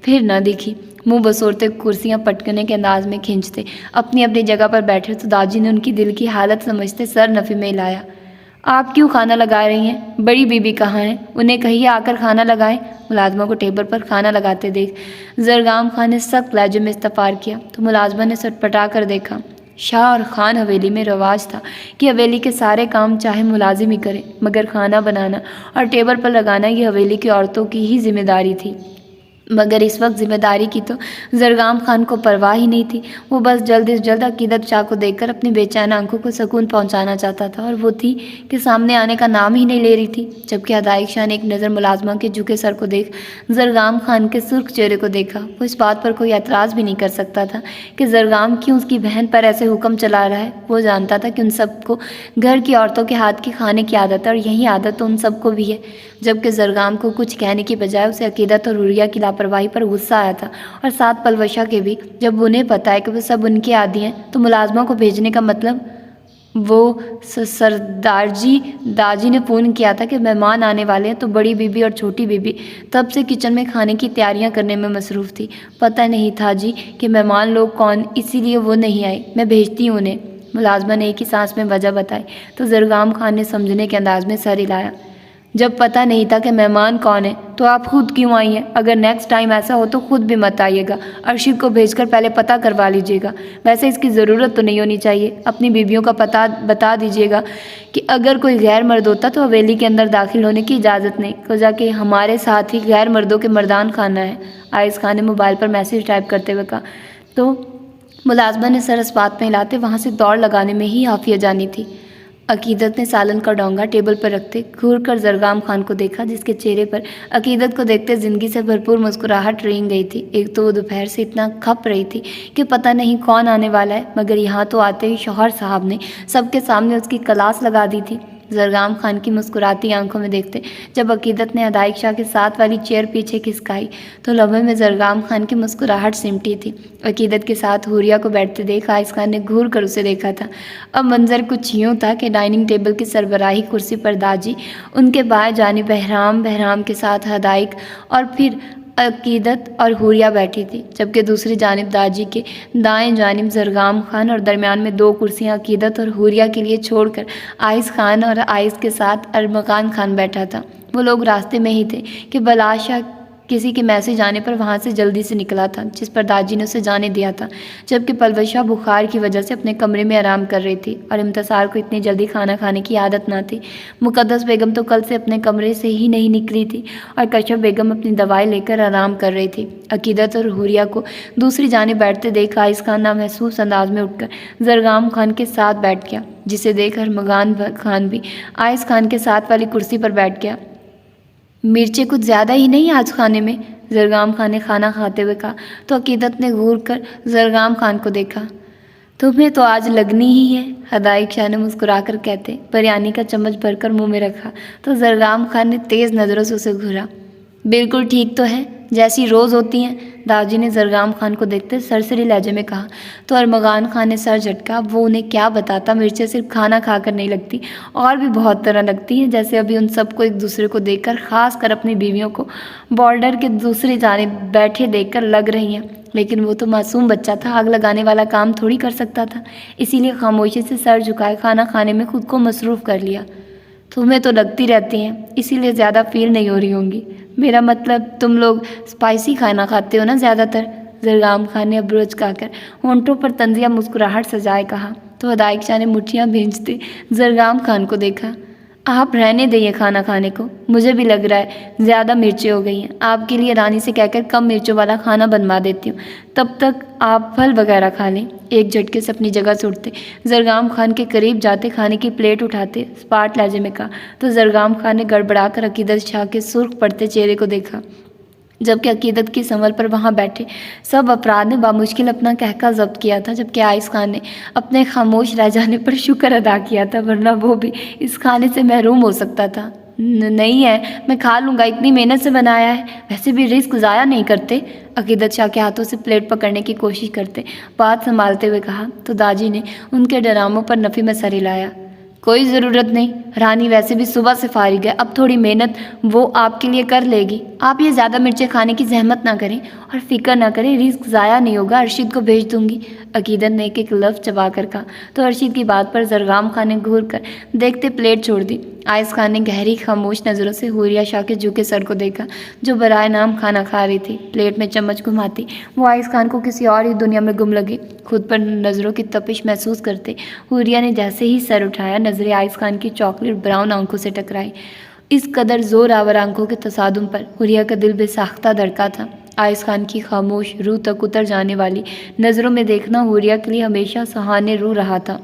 [SPEAKER 1] پھر نہ دکھی۔ منہ بسورتے کرسیاں پٹکنے کے انداز میں کھینچتے اپنی اپنی جگہ پر بیٹھے تو داجی نے ان کی دل کی حالت سمجھتے سر نفی میں ہلایا۔ آپ کیوں کھانا لگا رہی ہیں؟ بڑی بیوی کہاں ہیں؟ انہیں کہیے آ کر کھانا لگائیں۔ ملازمہ کو ٹیبل پر کھانا لگاتے دیکھ زرگام خان نے سخت لہجے میں استفسار کیا تو ملازمہ نے سٹپٹا کر دیکھا۔ شاہ اور خان حویلی میں رواج تھا کہ حویلی کے سارے کام چاہے ملازم ہی کرے، مگر کھانا بنانا اور ٹیبل پر لگانا یہ حویلی کی عورتوں کی ہی ذمہ داری تھی۔ مگر اس وقت ذمہ داری کی تو زرگام خان کو پرواہ ہی نہیں تھی۔ وہ بس جلد از جلد عقیدت شاہ کو دیکھ کر اپنی بے چین آنکھوں کو سکون پہنچانا چاہتا تھا، اور وہ تھی کہ سامنے آنے کا نام ہی نہیں لے رہی تھی۔ جبکہ ہدایق شاہ نے ایک نظر ملازمہ کے جھکے سر کو دیکھ زرگام خان کے سرخ چہرے کو دیکھا۔ وہ اس بات پر کوئی اعتراض بھی نہیں کر سکتا تھا کہ زرگام کیوں اس کی بہن پر ایسے حکم چلا رہا ہے۔ وہ جانتا تھا کہ ان سب کو گھر کی عورتوں کے ہاتھ کے کھانے کی عادت ہے، اور یہی عادت تو ان سب کو بھی ہے۔ جبکہ زرگام کو کچھ کہنے کی بجائے اسے عقیدت اور حوریہ کی لاپرواہی پر غصہ آیا تھا، اور ساتھ پلوشہ کے بھی۔ جب انہیں پتہ ہے کہ وہ سب ان کے عادی ہیں تو ملازمہ کو بھیجنے کا مطلب؟ وہ سردار جی داجی نے فون کیا تھا کہ مہمان آنے والے ہیں، تو بڑی بی بی اور چھوٹی بی بی تب سے کچن میں کھانے کی تیاریاں کرنے میں مصروف تھی۔ پتہ نہیں تھا جی کہ مہمان لوگ کون، اسی لیے وہ نہیں آئے، میں بھیجتی ہوں انہیں۔ ملازمہ نے ایک ہی سانس میں وجہ بتائی تو زرگام خان نے سمجھنے کے انداز میں سر ہلایا۔ جب پتہ نہیں تھا کہ مہمان کون ہے تو آپ خود کیوں آئی ہیں؟ اگر نیکسٹ ٹائم ایسا ہو تو خود بھی مت آئیے گا، ارشد کو بھیج کر پہلے پتہ کروا لیجیے گا۔ ویسے اس کی ضرورت تو نہیں ہونی چاہیے۔ اپنی بیویوں کا پتہ بتا دیجیے گا کہ اگر کوئی غیر مرد ہوتا تو حویلی کے اندر داخل ہونے کی اجازت نہیں، کہا کہ ہمارے ساتھ ہی غیر مردوں کے مردان خانہ ہے۔ آئز خان نے موبائل پر میسیج ٹائپ کرتے ہوئے کہا تو ملازمہ نے سر اس بات میں ہلاتے وہاں سے دوڑ لگانے میں ہی عافیہ جانی تھی۔ عقیدت نے سالن کا ڈونگا ٹیبل پر رکھتے گھور کر زرگام خان کو دیکھا، جس کے چہرے پر عقیدت کو دیکھتے زندگی سے بھرپور مسکراہٹ رنگ گئی تھی۔ ایک تو وہ دوپہر سے اتنا کھپ رہی تھی کہ پتہ نہیں کون آنے والا ہے، مگر یہاں تو آتے ہی شوہر صاحب نے سب کے سامنے اس کی کلاس لگا دی تھی۔ زرگام خان کی مسکراتی آنکھوں میں دیکھتے جب عقیدت نے ہدایق شاہ کے ساتھ والی چیئر پیچھے کھسکائی تو لمحے میں زرگام خان کی مسکراہٹ سمٹی تھی۔ عقیدت کے ساتھ حوریہ کو بیٹھتے دیکھ آئز خان نے گھور کر اسے دیکھا تھا۔ اب منظر کچھ یوں تھا کہ ڈائننگ ٹیبل کی سربراہی کرسی پر داجی، ان کے بائیں جانب بہرام کے ساتھ ہدایق اور پھر عقیدت اور حوریہ بیٹھی تھی، جبکہ دوسری جانب داجی کے دائیں جانب زرگام خان، اور درمیان میں 2 کرسیاں عقیدت اور حوریہ کے لیے چھوڑ کر آئز خان اور آئز کے ساتھ ارمغان خان بیٹھا تھا۔ وہ لوگ راستے میں ہی تھے کہ بلاشا کسی کے میسج آنے پر وہاں سے جلدی سے نکلا تھا، جس پر داجی نے اسے جانے دیا تھا، جبکہ پلوشہ بخار کی وجہ سے اپنے کمرے میں آرام کر رہی تھی، اور امتصار کو اتنی جلدی کھانا کھانے کی عادت نہ تھی۔ مقدس بیگم تو کل سے اپنے کمرے سے ہی نہیں نکلی تھی، اور کشف بیگم اپنی دوائی لے کر آرام کر رہی تھی۔ عقیدت اور حوریہ کو دوسری جانب بیٹھتے دیکھ آئز خان نامحسوس انداز میں اٹھ کر زرگام خان کے ساتھ بیٹھ گیا، جسے دیکھ ارمغان خان بھی آئز خان کے ساتھ والی کرسی پر بیٹھ گیا۔ مرچیں کچھ زیادہ ہی نہیں آج کھانے میں؟ زرگام خان نے کھانا کھاتے ہوئے کہا تو عقیدت نے گھور کر زرگام خان کو دیکھا۔ تمہیں تو آج لگنی ہی ہے، ہدایق شاہ نے مسکرا کر کہتے بریانی کا چمچ بھر کر منہ میں رکھا تو زرگام خان نے تیز نظروں سے اسے گھورا۔ بالکل ٹھیک تو ہے، جیسی روز ہوتی ہیں، داجی نے زرگام خان کو دیکھتے سرسری لہجے میں کہا تو ارمغان خان نے سر جھٹکا۔ وہ انہیں کیا بتاتا، مرچیں صرف کھانا کھا کر نہیں لگتی، اور بھی بہت طرح لگتی ہیں، جیسے ابھی ان سب کو ایک دوسرے کو دیکھ کر، خاص کر اپنی بیویوں کو بارڈر کے دوسری جانب بیٹھے دیکھ کر لگ رہی ہیں۔ لیکن وہ تو معصوم بچہ تھا، آگ لگانے والا کام تھوڑی کر سکتا تھا، اسی لیے خاموشی سے سر جھکائے کھانا کھانے میں خود کو مصروف کر لیا۔ تمہیں تو لگتی رہتی ہیں، اسی لیے زیادہ فیل نہیں ہو رہی ہوں گی۔ میرا مطلب تم لوگ اسپائسی کھانا کھاتے ہو نا زیادہ تر؟ زرگام خان نے ابرو اچکا کر ہونٹوں پر طنزیہ مسکراہٹ سجائے کہا تو ہدایق شاہ نے مٹھیاں بھیجتے زرگام خان کو دیکھا۔ آپ رہنے دیں یہ کھانا کھانے کو، مجھے بھی لگ رہا ہے زیادہ مرچیں ہو گئی ہیں، آپ کے لیے رانی سے کہہ کر کم مرچوں والا کھانا بنوا دیتی ہوں، تب تک آپ پھل وغیرہ کھا لیں۔ ایک جھٹکے سے اپنی جگہ سے اٹھتے زرگام خان کے قریب جاتے کھانے کی پلیٹ اٹھاتے اسپاٹ لہجے میں کہا تو زرگام خان نے گڑبڑا کر عقیدت شاہ کے سرخ پڑتے چہرے کو دیکھا، جبکہ عقیدت کی سنول پر وہاں بیٹھے سب افراد نے بامشکل اپنا کہکہ ضبط کیا تھا، جبکہ آئز خان نے اپنے خاموش رہ جانے پر شکر ادا کیا تھا، ورنہ وہ بھی اس کھانے سے محروم ہو سکتا تھا۔ نہیں ہے، میں کھا لوں گا، اتنی محنت سے بنایا ہے، ویسے بھی رزق ضائع نہیں کرتے۔ عقیدت شاہ کے ہاتھوں سے پلیٹ پکڑنے کی کوشش کرتے بات سنبھالتے ہوئے کہا تو داجی نے ان کے ڈراموں پر نفی میں سر ہلایا۔ کوئی ضرورت نہیں، رانی ویسے بھی صبح سے فارغ ہے، اب تھوڑی محنت وہ آپ کے لیے کر لے گی، آپ یہ زیادہ مرچیں کھانے کی زحمت نہ کریں اور فکر نہ کریں، رزق ضائع نہیں ہوگا، ارشد کو بھیج دوں گی۔ عقیدت نے ایک لفظ چبا کر کہا تو ارشد کی بات پر زرگام خان نے گھور کر دیکھتے پلیٹ چھوڑ دی۔ آئز خان نے گہری خاموش نظروں سے حوریہ شاہ کے جھکے سر کو دیکھا جو برائے نام کھانا کھا رہی تھی، پلیٹ میں چمچ گھماتی وہ آئز خان کو کسی اور ہی دنیا میں گم لگی۔ خود پر نظروں کی تپش محسوس کرتے حوریہ نے جیسے ہی سر اٹھایا، نظریں آئز خان کی چاکلیٹ براؤن آنکھوں سے ٹکرائی۔ اس قدر زور آور آنکھوں کے تصادم پر حوریہ کا دل بے ساختہ دھڑکا تھا۔ آئس خان کی خاموش روح تک اتر جانے والی نظروں میں دیکھنا حوریہ کے لیے ہمیشہ سہانے روح رہا تھا۔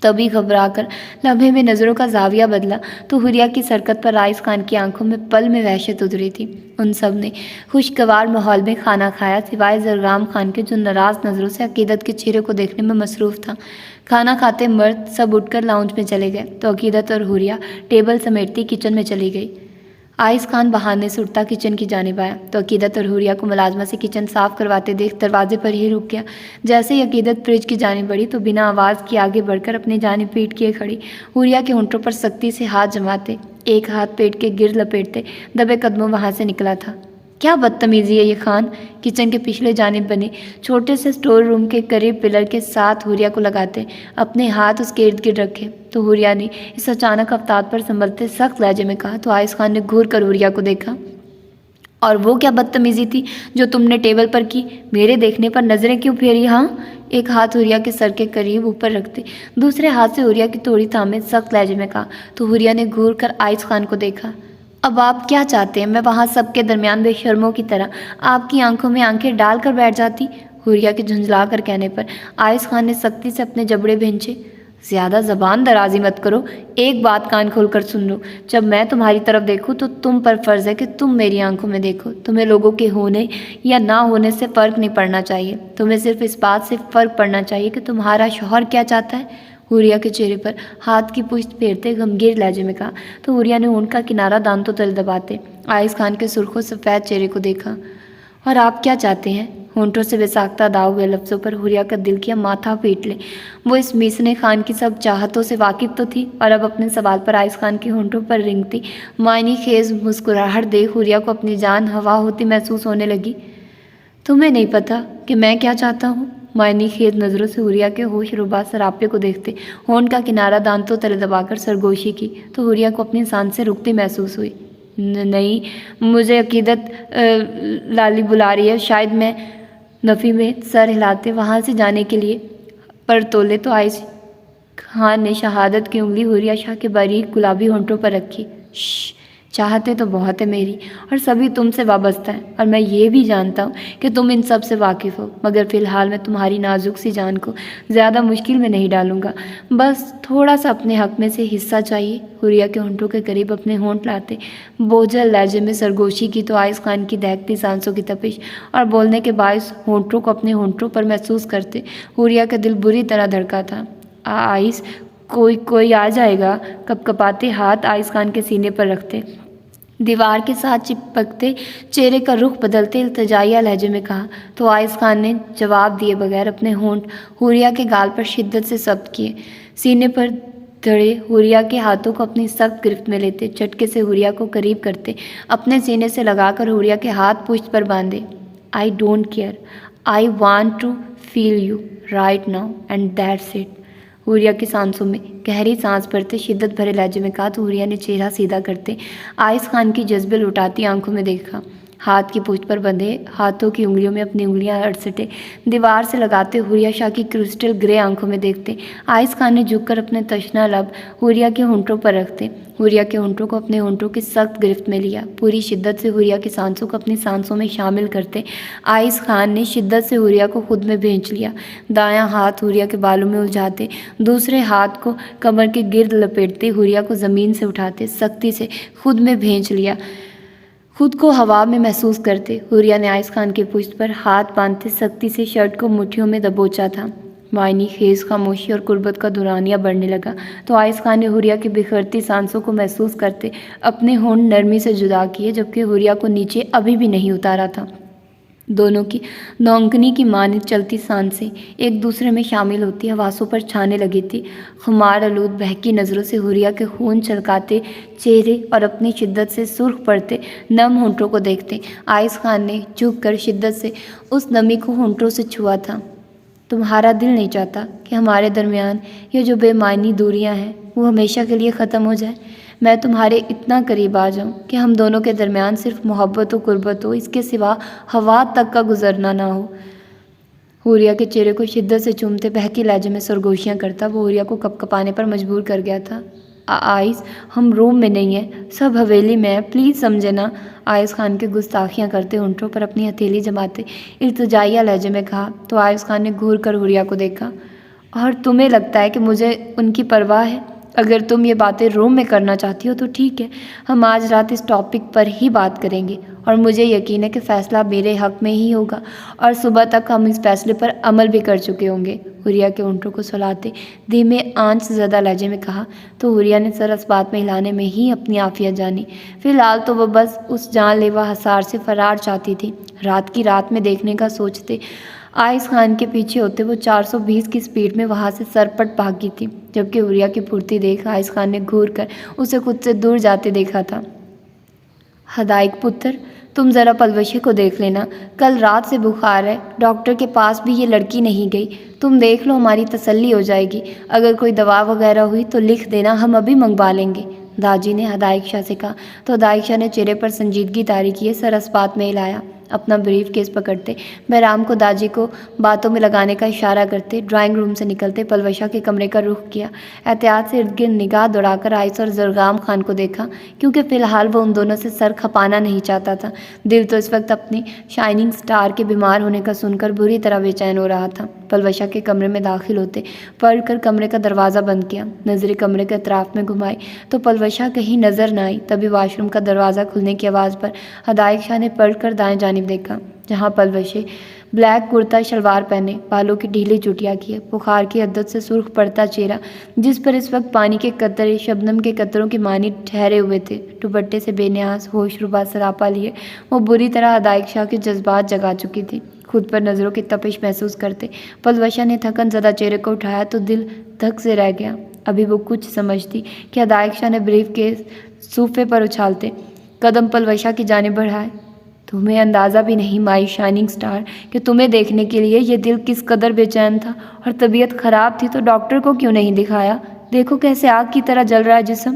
[SPEAKER 1] تبھی گھبرا کر لمحے میں نظروں کا زاویہ بدلا تو حوریہ کی سرکت پر آئس خان کی آنکھوں میں پل میں وحشت اتری تھی۔ ان سب نے خوشگوار ماحول میں کھانا کھایا سوائے زرگرام خان کے، جو ناراض نظروں سے عقیدت کے چہرے کو دیکھنے میں مصروف تھا۔ کھانا کھاتے مرد سب اٹھ کر لاؤنج میں چلے گئے تو عقیدت اور حوریہ ٹیبل سمیٹتی کچن میں چلی گئی۔ آئس خان بہانے سے اٹھتا کچن کی جانب آیا تو عقیدت اور حوریہ کو ملازمہ سے کچن صاف کرواتے دیکھ دروازے پر ہی رک گیا۔ جیسے ہی عقیدت فریج کی جانب بڑھی تو بنا آواز کی آگے بڑھ کر اپنی جانب پیٹ کیے کھڑی، حوریہ کے ہونٹوں پر سختی سے ہاتھ جماتے، ایک ہاتھ پیٹ کے گرد لپیٹتے دبے قدموں وہاں سے نکلا تھا۔ کیا بدتمیزی ہے یہ خان! کچن کے پچھلے جانب بنے چھوٹے سے اسٹور روم کے قریب پلر کے ساتھ حوریہ کو لگاتے اپنے ہاتھ اس کے ارد گرد رکھے تو حوریہ نے اس اچانک افتاد پر سنبھلتے سخت لہجے میں کہا تو آئس خان نے گھور کر حوریہ کو دیکھا۔ اور وہ کیا بدتمیزی تھی جو تم نے ٹیبل پر کی؟ میرے دیکھنے پر نظریں کیوں پھیری؟ ہاں؟ ایک ہاتھ حوریہ کے سر کے قریب اوپر رکھتے دوسرے ہاتھ سے حوریہ کی توڑی تھامے سخت لہجے میں کہا تو حوریہ نے گھور کر آئس خان کو دیکھا۔ اب آپ کیا چاہتے ہیں؟ میں وہاں سب کے درمیان بے شرموں کی طرح آپ کی آنکھوں میں آنکھیں ڈال کر بیٹھ جاتی؟ حوریہ کے جھنجھلا کر کہنے پر آئس خان نے سختی سے اپنے جبڑے بھینچے۔ زیادہ زبان درازی مت کرو، ایک بات کان کھول کر سن لو، جب میں تمہاری طرف دیکھوں تو تم پر فرض ہے کہ تم میری آنکھوں میں دیکھو۔ تمہیں لوگوں کے ہونے یا نہ ہونے سے فرق نہیں پڑنا چاہیے، تمہیں صرف اس بات سے فرق پڑنا چاہیے کہ تمہارا شوہر کیا چاہتا ہے۔ حوریہ کے چہرے پر ہاتھ کی پشت پھیرتے غمگین لہجے میں کہا تو حوریہ نے اونٹ کا کنارہ دانتوں تلے دباتے آئس خان کے سرخ و سفید چہرے کو دیکھا۔ اور آپ کیا چاہتے ہیں؟ ہونٹوں سے بے-ساختہ ادا ہوئے لفظوں پر حوریہ کا دل کیا ماتھا پیٹ لے۔ وہ اس میسنے خان کی سب چاہتوں سے واقف تو تھی اور اب اپنے سوال پر آئس خان کے ہونٹوں پر رنگتی معنی خیز مسکراہٹ دیکھ حوریہ کو اپنی جان ہوا ہوتی محسوس ہونے لگی۔ تمہیں نہیں پتا کہ میں کیا چاہتا ہوں؟ معنی خیز نظروں سے حوریہ کے ہوش ربا سراپے کو دیکھتے ہونٹ کا کنارہ دانتوں تلے دبا کر سرگوشی کی تو حوریہ کو اپنی سانسیں رکتی محسوس ہوئی۔ نہیں، مجھے عقیدت لالی بلا رہی ہے، شاید میں نفی میں سر ہلاتے وہاں سے جانے کے لیے پر تولے تو آئس خان نے شہادت کی انگلی حوریہ شاہ کے باریک گلابی ہونٹوں پر رکھی۔ شش! چاہتے تو بہت ہے میری اور سبھی تم سے وابستہ ہیں اور میں یہ بھی جانتا ہوں کہ تم ان سب سے واقف ہو، مگر فی الحال میں تمہاری نازک سی جان کو زیادہ مشکل میں نہیں ڈالوں گا، بس تھوڑا سا اپنے حق میں سے حصہ چاہیے۔ حوریہ کے ہونٹوں کے قریب اپنے ہونٹ لاتے بوجھل لہجے میں سرگوشی کی تو آئس خان کی دہکتی سانسوں کی تپش اور بولنے کے باعث ہونٹوں کو اپنے ہونٹوں پر محسوس کرتے حوریہ کا دل بری طرح دھڑکا تھا۔ آئس کوئی آ جائے گا؟ کپ کپاتے ہاتھ آئس خان کے سینے پر رکھتے دیوار کے ساتھ چپکتے چہرے کا رخ بدلتے التجائیہ لہجے میں کہا تو آئس خان نے جواب دیے بغیر اپنے ہونٹ حوریہ کے گال پر شدت سے ضبط کیے، سینے پر دھڑے حوریہ کے ہاتھوں کو اپنی سخت گرفت میں لیتے چٹکے سے حوریہ کو قریب کرتے اپنے سینے سے لگا کر حوریہ کے ہاتھ پشت پر باندھے۔ I don't care. I want to feel you right now and that's it. حوریہ کی سانسوں میں گہری سانس بھرتے شدت بھرے لہجے میں کہا تو حوریہ نے چہرہ سیدھا کرتے آئس خان کی جذبے لٹاتی آنکھوں میں دیکھا۔ ہاتھ کی پشت پر بندھے ہاتھوں کی انگلیوں میں اپنی انگلیاں اڑسٹے دیوار سے لگاتے حوریہ شاہ کی کرسٹل گرے آنکھوں میں دیکھتے آئس خان نے جھک کر اپنے تشنہ لب حوریہ کے ہونٹوں پر رکھتے حوریہ کے ہونٹوں کو اپنے ہونٹوں کی سخت گرفت میں لیا، پوری شدت سے حوریہ کی سانسوں کو اپنی سانسوں میں شامل کرتے آئس خان نے شدت سے حوریہ کو خود میں بھینچ لیا، دایاں ہاتھ حوریہ کے بالوں میں الجھاتے دوسرے ہاتھ کو کمر کے گرد لپیٹتے حوریہ کو زمین سے اٹھاتے سختی سے خود میں بھینچ لیا، خود کو ہوا میں محسوس کرتے حوریہ نے آئس خان کے پشت پر ہاتھ باندھتے سختی سے شرٹ کو مٹھیوں میں دبوچا تھا۔ معنی خیز خاموشی اور قربت کا دورانیہ بڑھنے لگا تو آئس خان نے حوریہ کی بکھرتی سانسوں کو محسوس کرتے اپنے ہونٹ نرمی سے جدا کیے جبکہ حوریہ کو نیچے ابھی بھی نہیں اتارا تھا۔ دونوں کی نونکنی کی مانند چلتی سانسیں ایک دوسرے میں شامل ہوتی حواسوں پر چھانے لگی تھی، خمار آلود بہکی نظروں سے حوریہ کے خون چھلکاتے چہرے اور اپنی شدت سے سرخ پڑتے نم ہونٹوں کو دیکھتے آئس خان نے جھک کر شدت سے اس نمی کو ہونٹوں سے چھوا تھا۔ تمہارا دل نہیں چاہتا کہ ہمارے درمیان یہ جو بے معنی دوریاں ہیں وہ ہمیشہ کے لیے ختم ہو جائیں، میں تمہارے اتنا قریب آ جاؤں کہ ہم دونوں کے درمیان صرف محبت و قربت ہو، اس کے سوا ہوا تک کا گزرنا نہ ہو۔ حوریہ کے چہرے کو شدت سے چومتے بہکی لہجے میں سرگوشیاں کرتا وہ حوریہ کو کپ کپانے پر مجبور کر گیا تھا۔ آئس ہم روم میں نہیں ہیں، سب حویلی میں ہیں، پلیز سمجھے نا۔ آئس خان کے گستاخیاں کرتے ہونٹوں پر اپنی ہتھیلی جماتے التجائیہ لہجے میں کہا تو آئس خان نے گھور کر حوریہ کو دیکھا۔ اور تمہیں لگتا ہے کہ مجھے ان کی پرواہ ہے؟ اگر تم یہ باتیں روم میں کرنا چاہتی ہو تو ٹھیک ہے، ہم آج رات اس ٹاپک پر ہی بات کریں گے، اور مجھے یقین ہے کہ فیصلہ میرے حق میں ہی ہوگا، اور صبح تک ہم اس فیصلے پر عمل بھی کر چکے ہوں گے۔ حوریہ کے ہونٹوں کو سلاتے دھیمے آنچ زدہ لہجے میں کہا تو حوریہ نے سر اس بات میں ہلانے میں ہی اپنی عافیت جانی۔ فی الحال تو وہ بس اس جان لیوا حصار سے فرار چاہتی تھی۔ رات کی رات میں دیکھنے کا سوچتے آئس خان کے پیچھے ہوتے وہ 420 کی سپیڈ میں وہاں سے سرپٹ بھاگی تھی، جبکہ حوریہ کی پھرتی دیکھ آئس خان نے گھور کر اسے خود سے دور جاتے دیکھا تھا۔ ہدایک پتر، تم ذرا پلوشے کو دیکھ لینا، کل رات سے بخار ہے، ڈاکٹر کے پاس بھی یہ لڑکی نہیں گئی، تم دیکھ لو، ہماری تسلی ہو جائے گی، اگر کوئی دوا وغیرہ ہوئی تو لکھ دینا، ہم ابھی منگوا لیں گے۔ داجی نے ہدایک شاہ سے کہا تو ہدایک شاہ نے چہرے پر سنجیدگی طاری کیے سر اس بات میں ہلایا۔ اپنا بریف کیس پکڑتے بہرام کو داجی کو باتوں میں لگانے کا اشارہ کرتے ڈرائنگ روم سے نکلتے پلوشا کے کمرے کا رخ کیا۔ احتیاط سے ارد گرد نگاہ دوڑا کر آئس اور زرغام خان کو دیکھا، کیونکہ فی الحال وہ ان دونوں سے سر کھپانا نہیں چاہتا تھا۔ دل تو اس وقت اپنی شائننگ سٹار کے بیمار ہونے کا سن کر بری طرح بے چین ہو رہا تھا۔ پلوشا کے کمرے میں داخل ہوتے پڑھ کر کمرے کا دروازہ بند کیا، نظریں کمرے کے اطراف میں گھمائی تو پلوشا کہیں نظر نہ آئی۔ تبھی واش روم کا دروازہ کھلنے کی آواز پر ہدایک شاہ نے پلٹ کر دائیں جانب دیکھا، جہاں پلوشے بلیک کرتا شلوار پہنے، بالوں کی ڈھیلی چوٹیاں کیے، بخار کی حدت سے سرخ پڑتا چہرہ جس پر اس وقت پانی کے قطرے شبنم کے قطروں کی مانند ٹھہرے ہوئے تھے، دوپٹے سے بے نیاز ہوش ربا سراپا لیے وہ بری طرح ہدایک شاہ کے جذبات جگا چکی تھی۔ خود پر نظروں کی تپش محسوس کرتے پلوشا نے تھکن زدہ چہرے کو اٹھایا تو دل دھک سے رہ گیا۔ ابھی وہ کچھ سمجھتی کہ ہدایک شاہ نے بریف کیس صوفے پر اچھالتے قدم پلوشا کی جانب بڑھائے۔ تمہیں اندازہ بھی نہیں مائی شائننگ سٹار کہ تمہیں دیکھنے کے لیے یہ دل کس قدر بے چین تھا، اور طبیعت خراب تھی تو ڈاکٹر کو کیوں نہیں دکھایا؟ دیکھو کیسے آگ کی طرح جل رہا ہے جسم۔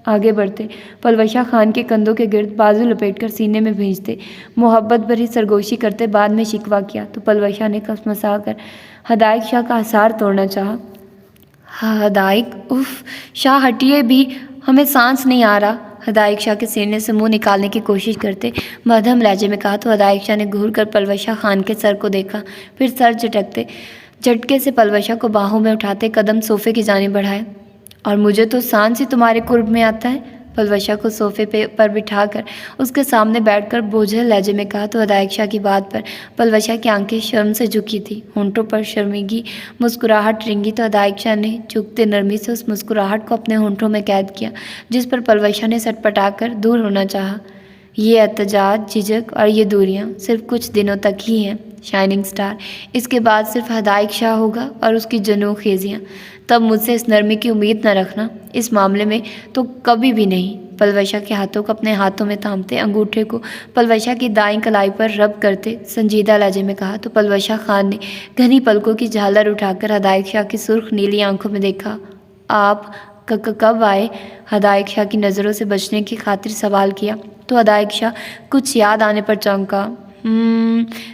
[SPEAKER 1] آگے بڑھتے پلوشا خان کے کندھوں کے گرد بازو لپیٹ کر سینے میں بھیجتے محبت بھری سرگوشی کرتے بعد میں شکوہ کیا تو پلوشا نے کسمسا کر ہدایک شاہ کا حصار توڑنا چاہا۔ ہدایک، اف شاہ ہٹیے بھی، ہمیں سانس نہیں آ رہا۔ ہدایک شاہ کے سینے سے منہ نکالنے کی کوشش کرتے مدھم لہجے میں کہا تو ہدایک شاہ نے گھور کر پلوشا خان کے سر کو دیکھا، پھر سر جھٹکتے جھٹکے سے پلوشا کو باہوں میں اٹھاتے قدم صوفے کی جانب بڑھائے۔ اور مجھے تو سانس ہی تمہارے قرب میں آتا ہے۔ پلوشا کو صوفے پر بٹھا کر اس کے سامنے بیٹھ کر بوجھل لہجے میں کہا تو ہدایک شاہ کی بات پر پلوشا کی آنکھیں شرم سے جھکی تھی، ہونٹوں پر شرمگی مسکراہٹ رنگی تو ہدایک شاہ نے جھکتے نرمی سے اس مسکراہٹ کو اپنے ہونٹوں میں قید کیا جس پر پلوشا نے سٹپٹا کر دور ہونا چاہا۔ یہ احتجاج، جھجک اور یہ دوریاں صرف کچھ دنوں تک ہی ہیں شائننگ سٹار، اس کے بعد صرف ہدایک شاہ ہوگا اور اس کی جنوں خیزیاں، تب مجھ سے اس نرمی کی امید نہ رکھنا، اس معاملے میں تو کبھی بھی نہیں۔ پلوشا کے ہاتھوں کو اپنے ہاتھوں میں تھامتے انگوٹھے کو پلوشا کی دائیں کلائی پر رب کرتے سنجیدہ لہجے میں کہا تو پلوشا خان نے گھنی پلکوں کی جھالر اٹھا کر ہدایک شاہ کی سرخ نیلی آنکھوں میں دیکھا۔ آپ کب آئے؟ ہدایک شاہ کی نظروں سے بچنے کی خاطر سوال کیا تو ہدایک شاہ کچھ یاد آنے پر چونکا۔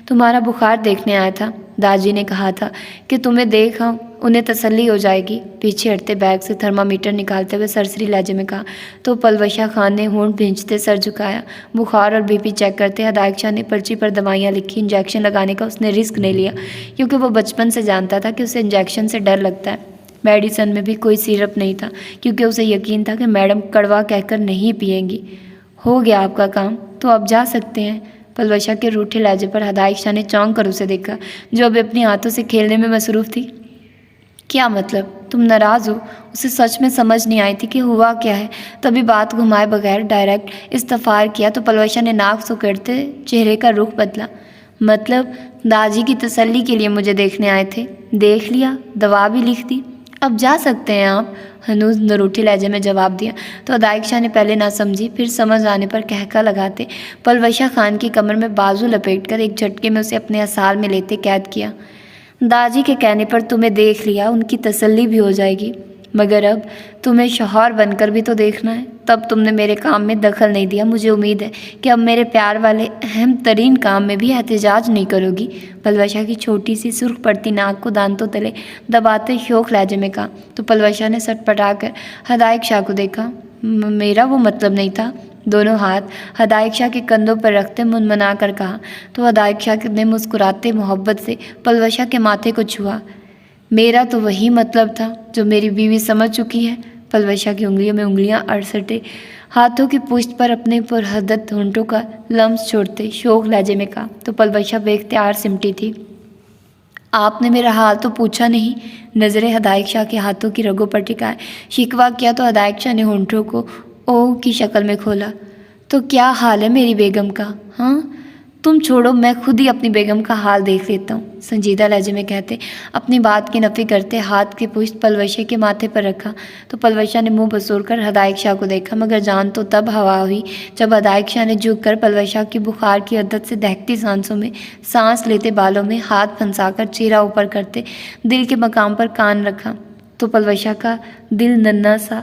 [SPEAKER 1] تمہارا بخار دیکھنے آیا تھا، داجی نے کہا تھا کہ تمہیں دیکھا انہیں تسلی ہو جائے گی۔ پیچھے ہٹتے بیگ سے تھرمامیٹر نکالتے ہوئے سرسری لہجے میں کہا تو پلوشا خان نے ہونٹ بھینچتے سر جھکایا۔ بخار اور بی پی چیک کرتے ہدایک شاہ نے پرچی پر دوائیاں لکھی۔ انجیکشن لگانے کا اس نے رسک نہیں لیا کیونکہ وہ بچپن سے جانتا تھا کہ اسے انجیکشن سے ڈر لگتا ہے۔ میڈیسن میں بھی کوئی سیرپ نہیں تھا کیونکہ اسے یقین تھا کہ میڈم کڑوا کہہ کر نہیں پئیں گی۔ ہو گیا آپ کا کام، تو اب جا سکتے ہیں۔ پلوشا کے روٹھے لہجے پر ہدایک شاہ نے چونک کر اسے دیکھا جو ابھی اپنے ہاتھوں سے کھیلنے میں مصروف تھی۔ کیا مطلب؟ تم ناراض ہو؟ اسے سچ میں سمجھ نہیں آئی تھی کہ ہوا کیا ہے، تبھی بات گھمائے بغیر ڈائریکٹ استفار کیا تو پلوشا نے ناک سکیڑتے چہرے کا رخ بدلا۔ مطلب داجی کی تسلی کے لیے مجھے دیکھنے آئے تھے، دیکھ لیا، دوا بھی لکھ دی، اب جا سکتے ہیں آپ، ہنوز نروٹھے لہجے میں جواب دیا تو ہدایک شاہ نے پہلے نہ سمجھی پھر سمجھ آنے پر کہکا لگاتے پلوشا خان کی کمر میں بازو لپیٹ کر ایک جھٹکے میں اسے اپنے اثار میں لیتے قید کیا۔ داجی کے کہنے پر تمہیں دیکھ لیا، ان کی تسلی بھی ہو جائے گی۔ مگر اب تمہیں شوہر بن کر بھی تو دیکھنا ہے، تب تم نے میرے کام میں دخل نہیں دیا۔ مجھے امید ہے کہ اب میرے پیار والے اہم ترین کام میں بھی احتجاج نہیں کرو گی۔ پلوشا کی چھوٹی سی سرخ پڑتی ناک کو دانتوں تلے دباتے شوخ لہجے میں کہا تو پلوشا نے سٹ پٹا کر ہدایق شاہ کو دیکھا۔ میرا وہ مطلب نہیں تھا۔ دونوں ہاتھ ہدایق شاہ کے کندھوں پر رکھتے منمنا کر کہا تو ہدایق شاہ نے مسکراتے محبت سے پلوشا کے ماتھے کو چھوا۔ میرا تو وہی مطلب تھا جو میری بیوی سمجھ چکی ہے۔ پلوشا کی انگلیوں میں انگلیاں اڑسٹے ہاتھوں کی پشت پر اپنے پرحدت ہونٹوں کا لمس چھوڑتے شوخ لہجے میں کہا تو پلوشا بے اختیار سمٹی تھی۔ آپ نے میرا حال تو پوچھا نہیں۔ نظریں ہدایق شاہ کے ہاتھوں کی رگوں پر ٹکائے شکوہ کیا تو ہدایق شاہ نے ہونٹوں کو او کی شکل میں کھولا۔ تو کیا حال ہے میری بیگم کا؟ ہاں تم چھوڑو، میں خود ہی اپنی بیگم کا حال دیکھ لیتا ہوں، سنجیدہ لہجے میں کہتے اپنی بات کی نفی کرتے ہاتھ کی پشت پلوشے کے ماتھے پر رکھا تو پلوشا نے منہ بسور کر ہدایق شاہ کو دیکھا، مگر جان تو تب ہوا ہوئی جب ہدایق شاہ نے جھک کر پلوشا کی بخار کی عدت سے دہکتی سانسوں میں سانس لیتے بالوں میں ہاتھ پھنسا کر چہرہ اوپر کرتے دل کے مقام پر کان رکھا تو پلوشا کا دل ننھا سا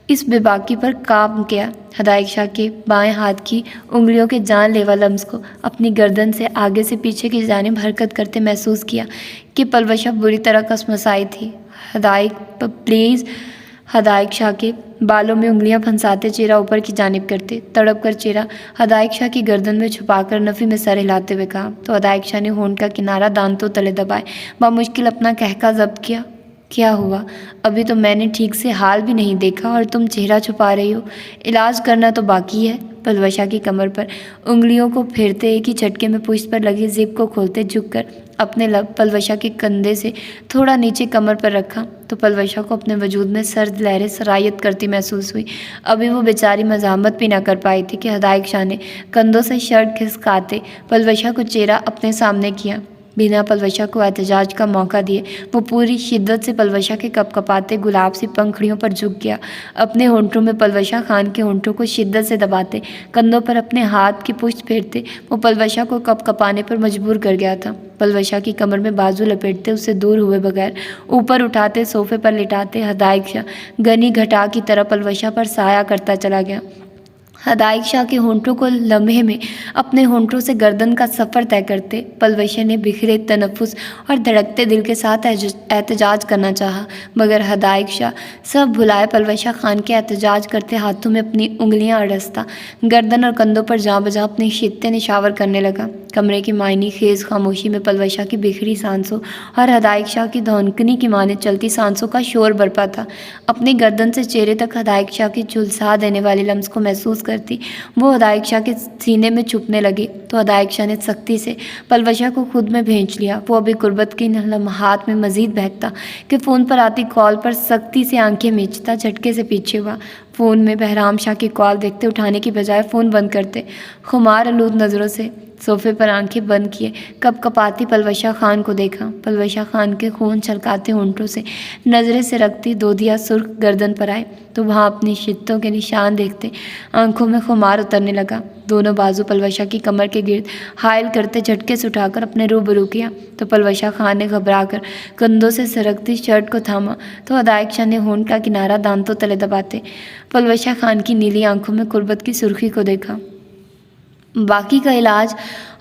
[SPEAKER 1] اس بے باکی پر کانپ گیا۔ ہدایق شاہ کے بائیں ہاتھ کی انگلیوں کے جان لیوا لمس کو اپنی گردن سے آگے سے پیچھے کی جانب حرکت کرتے محسوس کیا کہ پلوشا بری طرح کسمسائی تھی۔ ہدایق پلیز، ہدایق شاہ کے بالوں میں انگلیاں پھنساتے چہرہ اوپر کی جانب کرتے تڑپ کر چہرہ ہدایق شاہ کی گردن میں چھپا کر نفی میں سر ہلاتے ہوئے کہا تو ہدایق شاہ نے ہونٹ کا کنارہ دانتوں تلے دبائے بامشکل اپنا کہکا ضبط کیا۔ کیا ہوا؟ ابھی تو میں نے ٹھیک سے حال بھی نہیں دیکھا اور تم چہرہ چھپا رہی ہو۔ علاج کرنا تو باقی ہے۔ پلوشا کی کمر پر انگلیوں کو پھیرتے ایک ہی جھٹکے میں پشت پر لگی زپ کو کھولتے جھک کر اپنے لب پلوشا کے کندھے سے تھوڑا نیچے کمر پر رکھا تو پلوشا کو اپنے وجود میں سرد لہریں سرایت کرتی محسوس ہوئی۔ ابھی وہ بیچاری مزاحمت بھی نہ کر پائی تھی کہ ہدایق شاہ نے کندھوں سے شرٹ کھسکاتے پلوشا کو چہرہ اپنے سامنے کیا۔ بنا پلوشا کو احتجاج کا موقع دیے وہ پوری شدت سے پلوشا کے کپ کپاتے گلاب سی پنکھڑیوں پر جھک گیا، اپنے ہونٹوں میں پلوشا خان کے ہونٹوں کو شدت سے دباتے کندھوں پر اپنے ہاتھ کی پشت پھیرتے وہ پلوشا کو کپ کپانے پر مجبور کر گیا تھا۔ پلوشا کی کمر میں بازو لپیٹتے اسے دور ہوئے بغیر اوپر اٹھاتے صوفے پر لٹاتے ہدایق شاہ گنی گھٹا کی طرح پلوشا پر سایہ کرتا چلا گیا۔ ہدایق شاہ کے ہونٹوں کو لمحے میں اپنے ہونٹوں سے گردن کا سفر طے کرتے پلوشا نے بکھرے تنفس اور دھڑکتے دل کے ساتھ احتجاج کرنا چاہا، مگر ہدایق شاہ سب بھلائے پلوشا خان کے احتجاج کرتے ہاتھوں میں اپنی انگلیاں اڑستا گردن اور کندھوں پر جاں بجاں اپنی شدتیں نشاور کرنے لگا۔ کمرے کی معنی خیز خاموشی میں پلوشا کی بکھری سانسوں اور ہدایق شاہ کی دھونکنی کی مانند چلتی سانسوں کا شور برپا تھا۔ اپنی گردن سے چہرے تک ہدایق شاہ کی جھلسا دینے والے لمس کو محسوس کرتی وہ ہدایق شاہ کے سینے میں چھپنے لگے تو ہدایق شاہ نے سختی سے پلوشا کو خود میں بھینچ لیا۔ وہ ابھی قربت کی لمحات میں مزید بہکتا کہ فون پر آتی کال پر سختی سے آنکھیں میچتا جھٹکے سے پیچھے ہوا۔ فون میں بہرام شاہ کی کال دیکھتے اٹھانے کی بجائے فون بند کرتے خمار آلود نظروں سے صوفے پر آنکھیں بند کیے کپ کپاتی پلوشا خان کو دیکھا۔ پلوشا خان کے خون چھلکاتے ہونٹوں سے نظریں سے رکھتی دودھیا سرخ گردن پر آئے تو وہاں اپنی شدتوں کے نشان دیکھتے آنکھوں میں خمار اترنے لگا۔ دونوں بازو پلوشا کی کمر کے گرد حائل کرتے جھٹکے سے اٹھا کر اپنے روبرو کیا تو پلوشا خان نے گھبرا کر کندھوں سے سرکتی شرٹ کو تھاما تو ہدایق شاہ نے ہونٹ کا کنارہ دانتوں تلے دباتے پلوشا خان کی نیلی آنکھوں میں قربت کی سرخی کو دیکھا۔ باقی کا علاج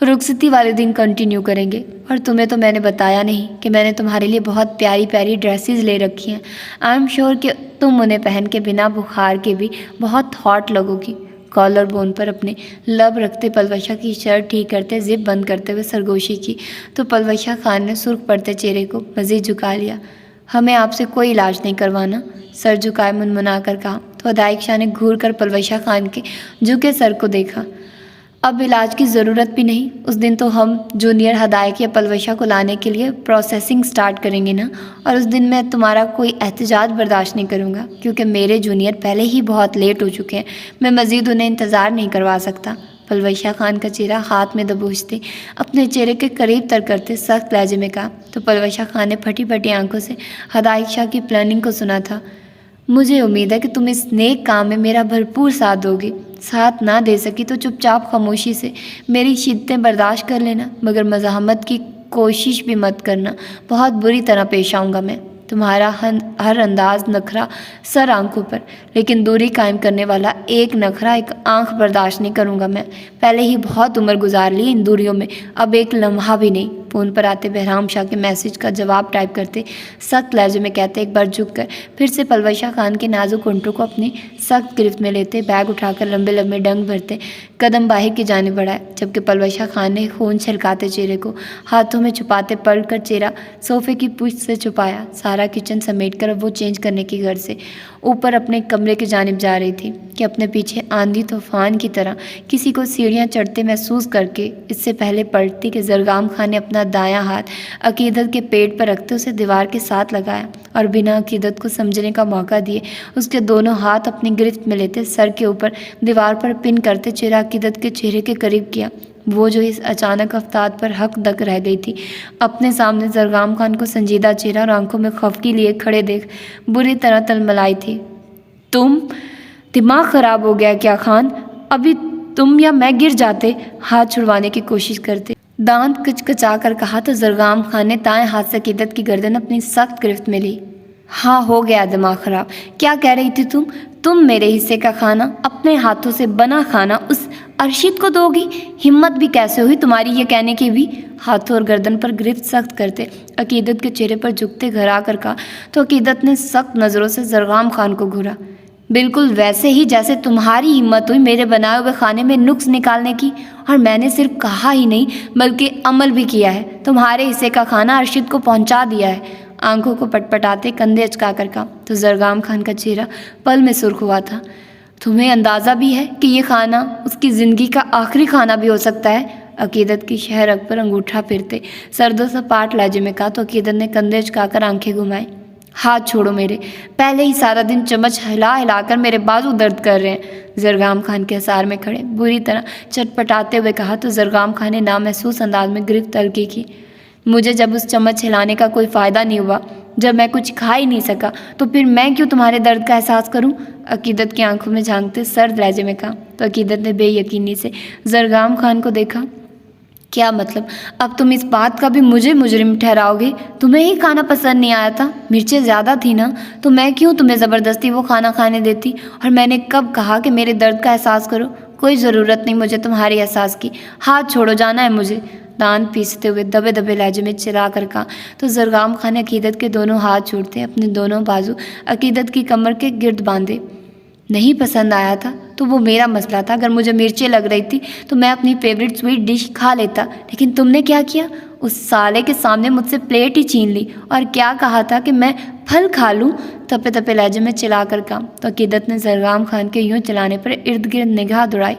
[SPEAKER 1] رخصتی والے دن کنٹینیو کریں گے، اور تمہیں تو میں نے بتایا نہیں کہ میں نے تمہارے لیے بہت پیاری پیاری ڈریسز لے رکھی ہیں۔ آئی ایم شیور کہ تم انہیں پہن کے بنا بخار کے بھی بہت ہاٹ لگو گی۔ کالر بون پر اپنے لب رکھتے پلوشا کی شرٹ ٹھیک کرتے زپ بند کرتے ہوئے سرگوشی کی تو پلوشا خان نے سرخ پڑتے چہرے کو مزید جھکا لیا۔ ہمیں آپ سے کوئی علاج نہیں کروانا، سر جھکائے منمنا کر کہا تو ہدایق شاہ نے گھور کر پلوشا خان کے جھکے سر کو دیکھا۔ اب علاج کی ضرورت بھی نہیں، اس دن تو ہم جونیئر ہدایق یا پلوشا کو لانے کے لیے پروسیسنگ سٹارٹ کریں گے نا، اور اس دن میں تمہارا کوئی احتجاج برداشت نہیں کروں گا کیونکہ میرے جونیئر پہلے ہی بہت لیٹ ہو چکے ہیں، میں مزید انہیں انتظار نہیں کروا سکتا۔ پلوشا خان کا چہرہ ہاتھ میں دبوچتے اپنے چہرے کے قریب تر کرتے سخت لہجے میں کہا تو پلوشا خان نے پھٹی پھٹی آنکھوں سے ہدایق شاہ کی پلاننگ کو سنا تھا۔ مجھے امید ہے کہ تم اس نیک کام میں میرا بھرپور ساتھ دو گی، ساتھ نہ دے سکی تو چپ چاپ خاموشی سے میری شدتیں برداشت کر لینا، مگر مزاحمت کی کوشش بھی مت کرنا، بہت بری طرح پیش آؤں گا میں۔ تمہارا ہر انداز نخرہ سر آنکھوں پر، لیکن دوری قائم کرنے والا ایک نخرہ، ایک آنکھ برداشت نہیں کروں گا میں۔ پہلے ہی بہت عمر گزار لی ان دوریوں میں، اب ایک لمحہ بھی نہیں۔ فون پر آتے بہرام شاہ کے میسج کا جواب ٹائپ کرتے سخت لہجے میں کہتے، ایک بار جھک کر پھر سے پلوشہ خان کے نازک ہونٹوں کو اپنی سخت گرفت میں لیتے، بیگ اٹھا کر لمبے لمبے ڈنگ بھرتے قدم باہر کی جانب بڑھائے، جبکہ پلوشہ خان نے خون چھلکاتے چہرے کو ہاتھوں میں چھپاتے پلٹ کر چہرہ صوفے کی پشت سے چھپایا۔ سارا کچن سمیٹ کر اب وہ چینج کرنے کی غرض سے اوپر اپنے کمرے کی جانب جا رہی تھی کہ اپنے پیچھے آندھی طوفان کی طرح کسی کو سیڑھیاں چڑھتے محسوس کر کے اس سے پہلے پلٹتی کہ زرگام خان نے اپنا دایاں ہاتھ عقیدت کے پیٹ پر رکھتے اسے دیوار کے ساتھ لگایا اور بنا عقیدت کو سمجھنے کا موقع دیے اس کے دونوں ہاتھ اپنی گرفت میں لیتے سر کے اوپر دیوار پر پن کرتے چہرہ عقیدت کے چہرے کے قریب کیا، وہ جو اس اچانک افتاد پر حق دک رہ گئی تھی۔ اپنے سامنے زرگام خان کو سنجیدہ چہرہ اور آنکھوں میں خفگی لیے کھڑے دیکھ بری طرح تلملائی تھی۔ تم دماغ خراب ہو گیا کیا خان؟ ابھی تم یا میں گر جاتے۔ ہاتھ چھڑوانے کی کوشش کرتے دانت کچکچا کر کہا تو زرگام خان نے دائیں ہاتھ سے عقیدت کی گردن اپنی سخت گرفت میں لی۔ ہاں ہو گیا دماغ خراب۔ کیا کہہ رہی تھی تم میرے حصے کا کھانا، اپنے ہاتھوں سے بنا کھانا اس ارشد کو دو گی؟ ہمت بھی کیسے ہوئی تمہاری یہ کہنے کی بھی؟ ہاتھوں اور گردن پر گرفت سخت کرتے عقیدت کے چہرے پر جھکتے گھرا کر کہا تو عقیدت نے سخت نظروں سے زرگام خان کو گھورا۔ بالکل ویسے ہی جیسے تمہاری ہمت ہوئی میرے بنائے ہوئے کھانے میں نقص نکالنے کی، اور میں نے صرف کہا ہی نہیں بلکہ عمل بھی کیا ہے، تمہارے حصے کا کھانا ارشد کو پہنچا دیا ہے۔ آنکھوں کو پٹپٹاتے کندھے اچکا کر کہا تو زرگام خان کا چہرہ پل میں سرخ ہوا تھا۔ تمہیں اندازہ بھی ہے کہ یہ کھانا اس کی زندگی کا آخری کھانا بھی ہو سکتا ہے؟ عقیدت کی شہہ رگ پر انگوٹھا پھرتے سرد و سپاٹ لہجے میں کہا تو عقیدت نے کندھے اچکا کر آنکھیں گھمائی۔ ہاتھ چھوڑو میرے، پہلے ہی سارا دن چمچ ہلا ہلا کر میرے بازو درد کر رہے ہیں۔ زرگام خان کے حصار میں کھڑے بری طرح چٹپٹاتے ہوئے کہا تو زرگام خان نے نامحسوس انداز میں گرفت ہلکی کی۔ مجھے جب اس چمچ ہلانے کا کوئی فائدہ نہیں ہوا، جب میں کچھ کھا ہی نہیں سکا، تو پھر میں کیوں تمہارے درد کا احساس کروں؟ عقیدت کی آنکھوں میں جھانکتے سرد لہجے میں کہا تو عقیدت نے بے یقینی سے زرگام خان کو دیکھا۔ کیا مطلب؟ اب تم اس بات کا بھی مجھے مجرم ٹھہراؤ گے؟ تمہیں ہی کھانا پسند نہیں آیا تھا، مرچیں زیادہ تھی نا، تو میں کیوں تمہیں زبردستی وہ کھانا کھانے دیتی؟ اور میں نے کب کہا کہ میرے درد کا احساس کرو؟ کوئی ضرورت نہیں مجھے تمہارے احساس کی۔ ہاتھ چھوڑو، جانا ہے مجھے۔ دانت پیستے ہوئے دبے دبے لہجے میں چلا کر کہا تو زرگام خان نے عقیدت کے دونوں ہاتھ چھوڑتے اپنے دونوں بازو عقیدت کی کمر کے گرد باندھے۔ نہیں پسند آیا تھا تو وہ میرا مسئلہ تھا، اگر مجھے مرچیں لگ رہی تھی تو میں اپنی فیوریٹ سویٹ ڈش کھا لیتا، لیکن تم نے کیا کیا؟ اس سالے کے سامنے مجھ سے پلیٹ ہی چھین لی، اور کیا کہا تھا کہ میں پھل کھا لوں؟ تپے تپے لہجے میں چلا کر کہا تو عقیدت نے زرگام خان کے یوں چلانے پر ارد گرد نگاہ دوڑائی۔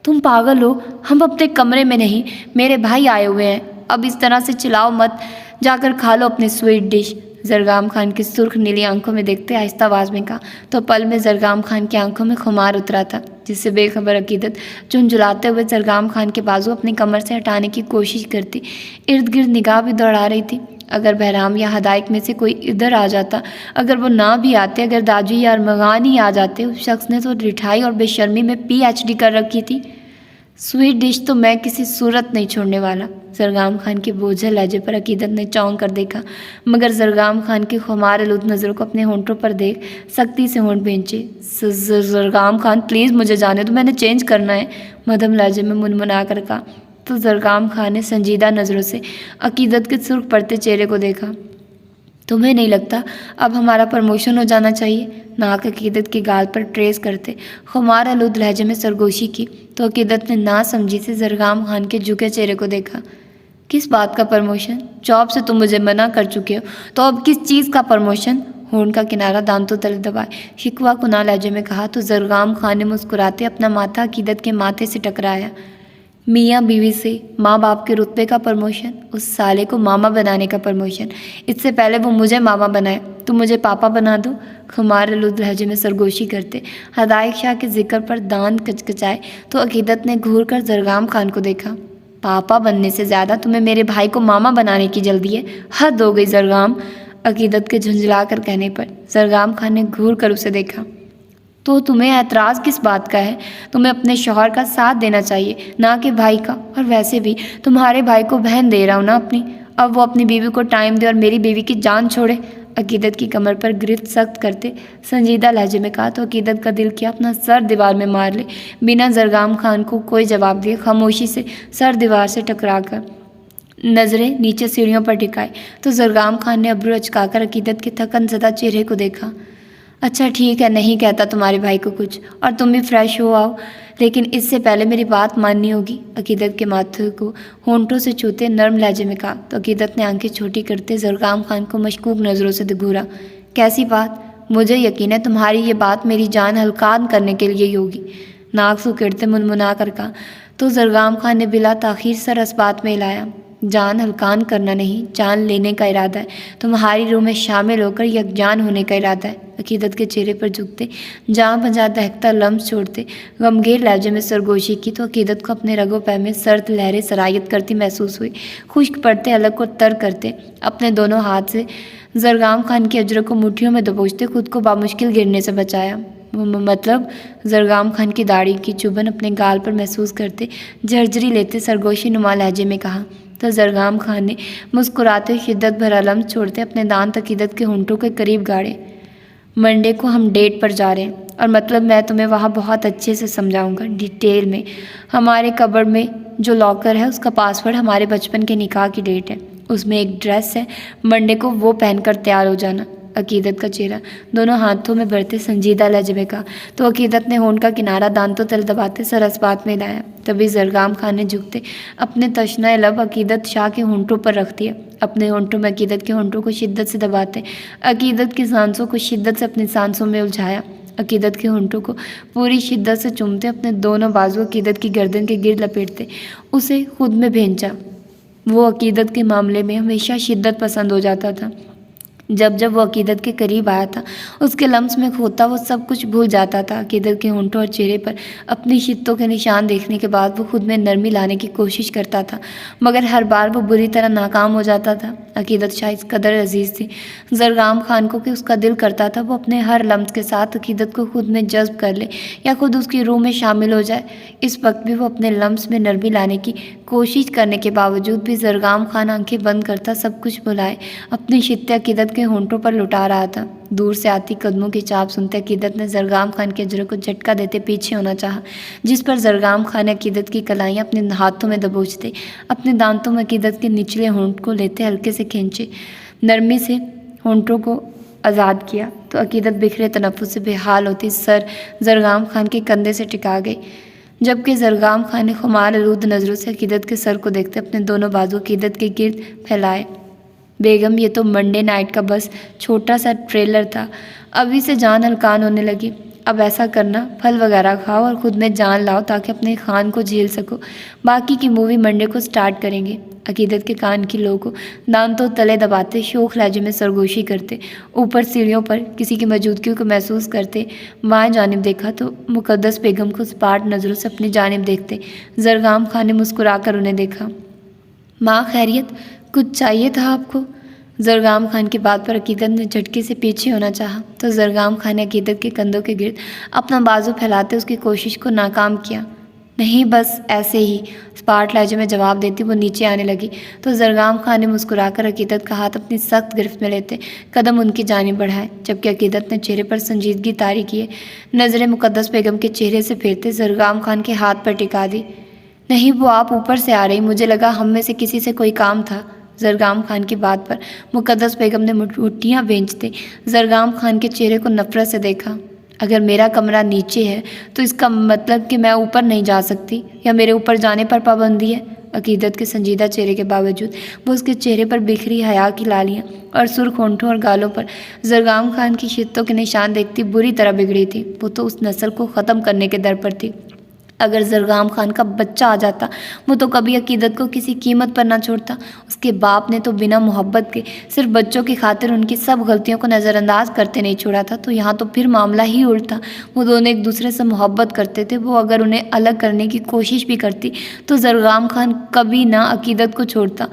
[SPEAKER 1] تم پاگل ہو، ہم اپنے کمرے میں نہیں، میرے بھائی آئے ہوئے ہیں، اب اس طرح سے چلاؤ مت، جا کر کھا لو اپنی سویٹ ڈش۔ زرگام خان کی سرخ نیلی آنکھوں میں دیکھتے آہستہ آواز میں کہا تو پل میں زرگام خان کی آنکھوں میں خمار اترا تھا، جس سے بے خبر عقیدت جھنجھلاتے ہوئے زرگام خان کے بازو اپنی کمر سے ہٹانے کی کوشش کرتی ارد گرد نگاہ بھی دوڑا رہی تھی۔ اگر بہرام یا حدائق میں سے کوئی ادھر آ جاتا، اگر وہ نہ بھی آتے، اگر داجی یا ارمغان ہی آ جاتے، اس شخص نے تو رٹھائی اور بے شرمی میں PhD کر رکھی تھی۔ سویٹ ڈش تو میں کسی صورت نہیں چھوڑنے والا۔ زرگام خان کے بوجھل لہجے پر عقیدت نے چونک کر دیکھا، مگر زرگام خان کی خمار آلود نظروں کو اپنے ہونٹوں پر دیکھ سختی سے ہونٹ بھینچے۔ زرگام خان پلیز مجھے جانے دو، میں نے چینج کرنا ہے، مدھم لہجے میں منمنا کر کہا تو زرگام خان نے سنجیدہ نظروں سے عقیدت کے سرخ پڑتے چہرے کو دیکھا۔ تمہیں نہیں لگتا اب ہمارا پروموشن ہو جانا چاہیے؟ ناک عقیدت کی گال پر ٹریس کرتے خمار آلود لہجے میں سرگوشی کی تو عقیدت نے نا سمجھی سے زرگام خان کے جھکے چہرے کو دیکھا۔ کس بات کا پروموشن؟ جاب سے تم مجھے منع کر چکے ہو، تو اب کس چیز کا پروموشن؟ ہونٹ کا کنارہ دانتوں تلے دبائے شکوہ کنا لہجے میں کہا تو زرگام خان نے مسکراتے اپنا ماتھا عقیدت کے ماتھے سے ٹکرایا۔ میاں بیوی سے ماں باپ کے رتبے کا پروموشن، اس سالے کو ماما بنانے کا پروموشن، اس سے پہلے وہ مجھے ماما بنائے، تم مجھے پاپا بنا دو۔ خمار آلود لہجے میں سرگوشی کرتے حدائق شاہ کے ذکر پر دانت کچکچائے تو عقیدت نے گھور کر زرگام خان کو دیکھا۔ پاپا بننے سے زیادہ تمہیں میرے بھائی کو ماما بنانے کی جلدی ہے، حد ہو گئی زرگام۔ عقیدت کے جھنجھلا کر کہنے پر زرگام خان نے گھور کر اسے دیکھا۔ تو تمہیں اعتراض کس بات کا ہے؟ تمہیں اپنے شوہر کا ساتھ دینا چاہیے، نہ کہ بھائی کا، اور ویسے بھی تمہارے بھائی کو بہن دے رہا ہوں نا اپنی، اب وہ اپنی بیوی کو ٹائم دے اور میری بیوی کی جان چھوڑے۔ عقیدت کی کمر پر گرفت سخت کرتے سنجیدہ لہجے میں کہا تو عقیدت کا دل کیا اپنا سر دیوار میں مار لے۔ بنا زرگام خان کو کوئی جواب دیے خاموشی سے سر دیوار سے ٹکرا کر نظریں نیچے سیڑھیوں پر ٹکائی تو زرگام خان نے ابرو اچکا کر عقیدت کے تھکن زدہ چہرے کو دیکھا۔ اچھا ٹھیک ہے، نہیں کہتا تمہارے بھائی کو کچھ، اور تم بھی فریش ہو آؤ، لیکن اس سے پہلے میری بات ماننی ہوگی۔ عقیدت کے ماتھے کو ہونٹوں سے چھوتے نرم لہجے میں کہا تو عقیدت نے آنکھیں چھوٹی کرتے زرگام خان کو مشکوک نظروں سے گھورا۔ کیسی بات؟ مجھے یقین ہے تمہاری یہ بات میری جان ہلکان کرنے کے لیے ہی ہوگی، ناک سکیڑتے منمنا کر کہا تو زرگام خان نے بلا تاخیر سر اس بات میں ہلایا۔ جان ہلکان کرنا نہیں، جان لینے کا ارادہ ہے، تمہاری روح میں شامل ہو کر یکجان ہونے کا ارادہ ہے۔ عقیدت کے چہرے پر جھکتے جہاں بجا دہکتا لمس چھوڑتے غمگین لہجے میں سرگوشی کی تو عقیدت کو اپنے رگ و پے میں سرد لہریں سرایت کرتی محسوس ہوئی۔ خشک پڑتے حلق کو تر کرتے اپنے دونوں ہاتھ سے زرگام خان کے اجروں کو مٹھیوں میں دبوچتے خود کو بامشکل گرنے سے بچایا۔ مطلب زرگام خان کی داڑھی کی چبھن اپنے گال پر محسوس کرتے جھرجھری لیتے سرگوشی نما لہجے میں کہا تو زرگام خان نے مسکراتے شدت بھرا لمس چھوڑتے اپنے دانت عقیدت کے ہونٹوں کے قریب گاڑے۔ منڈے کو ہم ڈیٹ پر جا رہے ہیں، اور مطلب میں تمہیں وہاں بہت اچھے سے سمجھاؤں گا ڈیٹیل میں۔ ہمارے کبرڈ میں جو لاکر ہے اس کا پاسورڈ ہمارے بچپن کے نکاح کی ڈیٹ ہے، اس میں ایک ڈریس ہے، منڈے کو وہ پہن کر تیار ہو جانا۔ عقیدت کا چہرہ دونوں ہاتھوں میں بھرتے سنجیدہ لہجے میں کہا تو عقیدت نے ہونٹ کا کنارہ دانتوں تل دباتے سر اس بات میں لایا۔ تبھی زرگام خان نے جھکتے اپنے تشنہ لب عقیدت شاہ کے ہونٹوں پر رکھ دیا، اپنے ہونٹوں میں عقیدت کے ہونٹوں کو شدت سے دباتے عقیدت کی سانسوں کو شدت سے اپنی سانسوں میں الجھایا، عقیدت کے ہونٹوں کو پوری شدت سے چومتے اپنے دونوں بازو عقیدت کی گردن کے گرد لپیٹتے اسے خود میں بھینچا۔ وہ عقیدت کے معاملے میں ہمیشہ شدت پسند ہو جاتا تھا۔ جب جب وہ عقیدت کے قریب آیا تھا اس کے لمس میں کھوتا وہ سب کچھ بھول جاتا تھا۔ عقیدت کے ہونٹوں اور چہرے پر اپنی شدتوں کے نشان دیکھنے کے بعد وہ خود میں نرمی لانے کی کوشش کرتا تھا، مگر ہر بار وہ بری طرح ناکام ہو جاتا تھا۔ عقیدت شاہ اس قدر عزیز تھی زرگام خان کو کہ اس کا دل کرتا تھا وہ اپنے ہر لمس کے ساتھ عقیدت کو خود میں جذب کر لے یا خود اس کی روح میں شامل ہو جائے۔ اس وقت بھی وہ اپنے لمس میں نرمی لانے کی کوشش کرنے کے باوجود بھی زرگام خان آنکھیں بند کرتا سب کچھ بھلائے اپنی شدت عقیدت کے ہونٹوں پر لٹا رہا تھا۔ دور سے آتی قدموں کی چاپ سنتے عقیدت نے زرگام خان کے اجروں کو جھٹکا دیتے پیچھے ہونا چاہا، جس پر زرگام خان نے عقیدت کی کلائیاں اپنے ہاتھوں میں دبوچتے اپنے دانتوں میں عقیدت کے نچلے ہونٹ کو لیتے ہلکے سے کھینچے نرمی سے ہونٹوں کو آزاد کیا تو عقیدت بکھرے تنفس سے بے حال ہوتی سر زرگام خان کے کندھے سے ٹکا گئی، جبکہ زرگام خان نے خمار آلود نظروں سے عقیدت کے سر کو دیکھتے اپنے دونوں بازو عقیدت کے گرد پھیلائے۔ بیگم یہ تو منڈے نائٹ کا بس چھوٹا سا ٹریلر تھا، ابھی سے جان ہلکان ہونے لگی۔ اب ایسا کرنا پھل وغیرہ کھاؤ اور خود میں جان لاؤ تاکہ اپنے خان کو جھیل سکو، باقی کی مووی منڈے کو سٹارٹ کریں گے۔ عقیدت کے کان کی لو کو دانتوں تلے دباتے شوخ لہجے میں سرگوشی کرتے اوپر سیڑھیوں پر کسی کی موجودگی کو محسوس کرتے بائیں جانب دیکھا تو مقدس بیگم کو سپاٹ نظروں سے اپنی جانب دیکھتے زرگام خان نے مسکرا کر انہیں دیکھا۔ ماں خیریت، کچھ چاہیے تھا آپ کو؟ زرگام خان کی بات پر عقیدت نے جھٹکے سے پیچھے ہونا چاہا تو زرگام خان نے عقیدت کے کندھوں کے گرد اپنا بازو پھیلاتے اس کی کوشش کو ناکام کیا۔ نہیں بس ایسے ہی، سپاٹ لہجے میں جواب دیتی وہ نیچے آنے لگی تو زرگام خان نے مسکرا کر عقیدت کا ہاتھ اپنی سخت گرفت میں لیتے قدم ان کی جانب بڑھائے، جبکہ عقیدت نے چہرے پر سنجیدگی طاری کیے نظریں مقدس بیگم کے چہرے سے پھیرتے زرگام خان کے ہاتھ پر ٹکا دی۔ نہیں وہ آپ اوپر سے آ رہی، مجھے لگا ہم میں سے کسی سے کوئی کام تھا۔ زرگام خان کی بات پر مقدس بیگم نے مٹھیاں بھینچتے زرگام خان کے چہرے کو نفرت سے دیکھا۔ اگر میرا کمرہ نیچے ہے تو اس کا مطلب کہ میں اوپر نہیں جا سکتی یا میرے اوپر جانے پر پابندی ہے؟ عقیدت کے سنجیدہ چہرے کے باوجود وہ اس کے چہرے پر بکھری حیا کی لالیاں اور سرخ ہونٹوں اور گالوں پر زرگام خان کی شدتوں کے نشان دیکھتی بری طرح بگڑی تھی۔ وہ تو اس نسل کو ختم کرنے کے در پر تھی۔ اگر زرگام خان کا بچہ آ جاتا وہ تو کبھی عقیدت کو کسی قیمت پر نہ چھوڑتا۔ اس کے باپ نے تو بنا محبت کے صرف بچوں کی خاطر ان کی سب غلطیوں کو نظر انداز کرتے نہیں چھوڑا تھا، تو یہاں تو پھر معاملہ ہی الٹا۔ وہ دونوں ایک دوسرے سے محبت کرتے تھے، وہ اگر انہیں الگ کرنے کی کوشش بھی کرتی تو زرگام خان کبھی نہ عقیدت کو چھوڑتا۔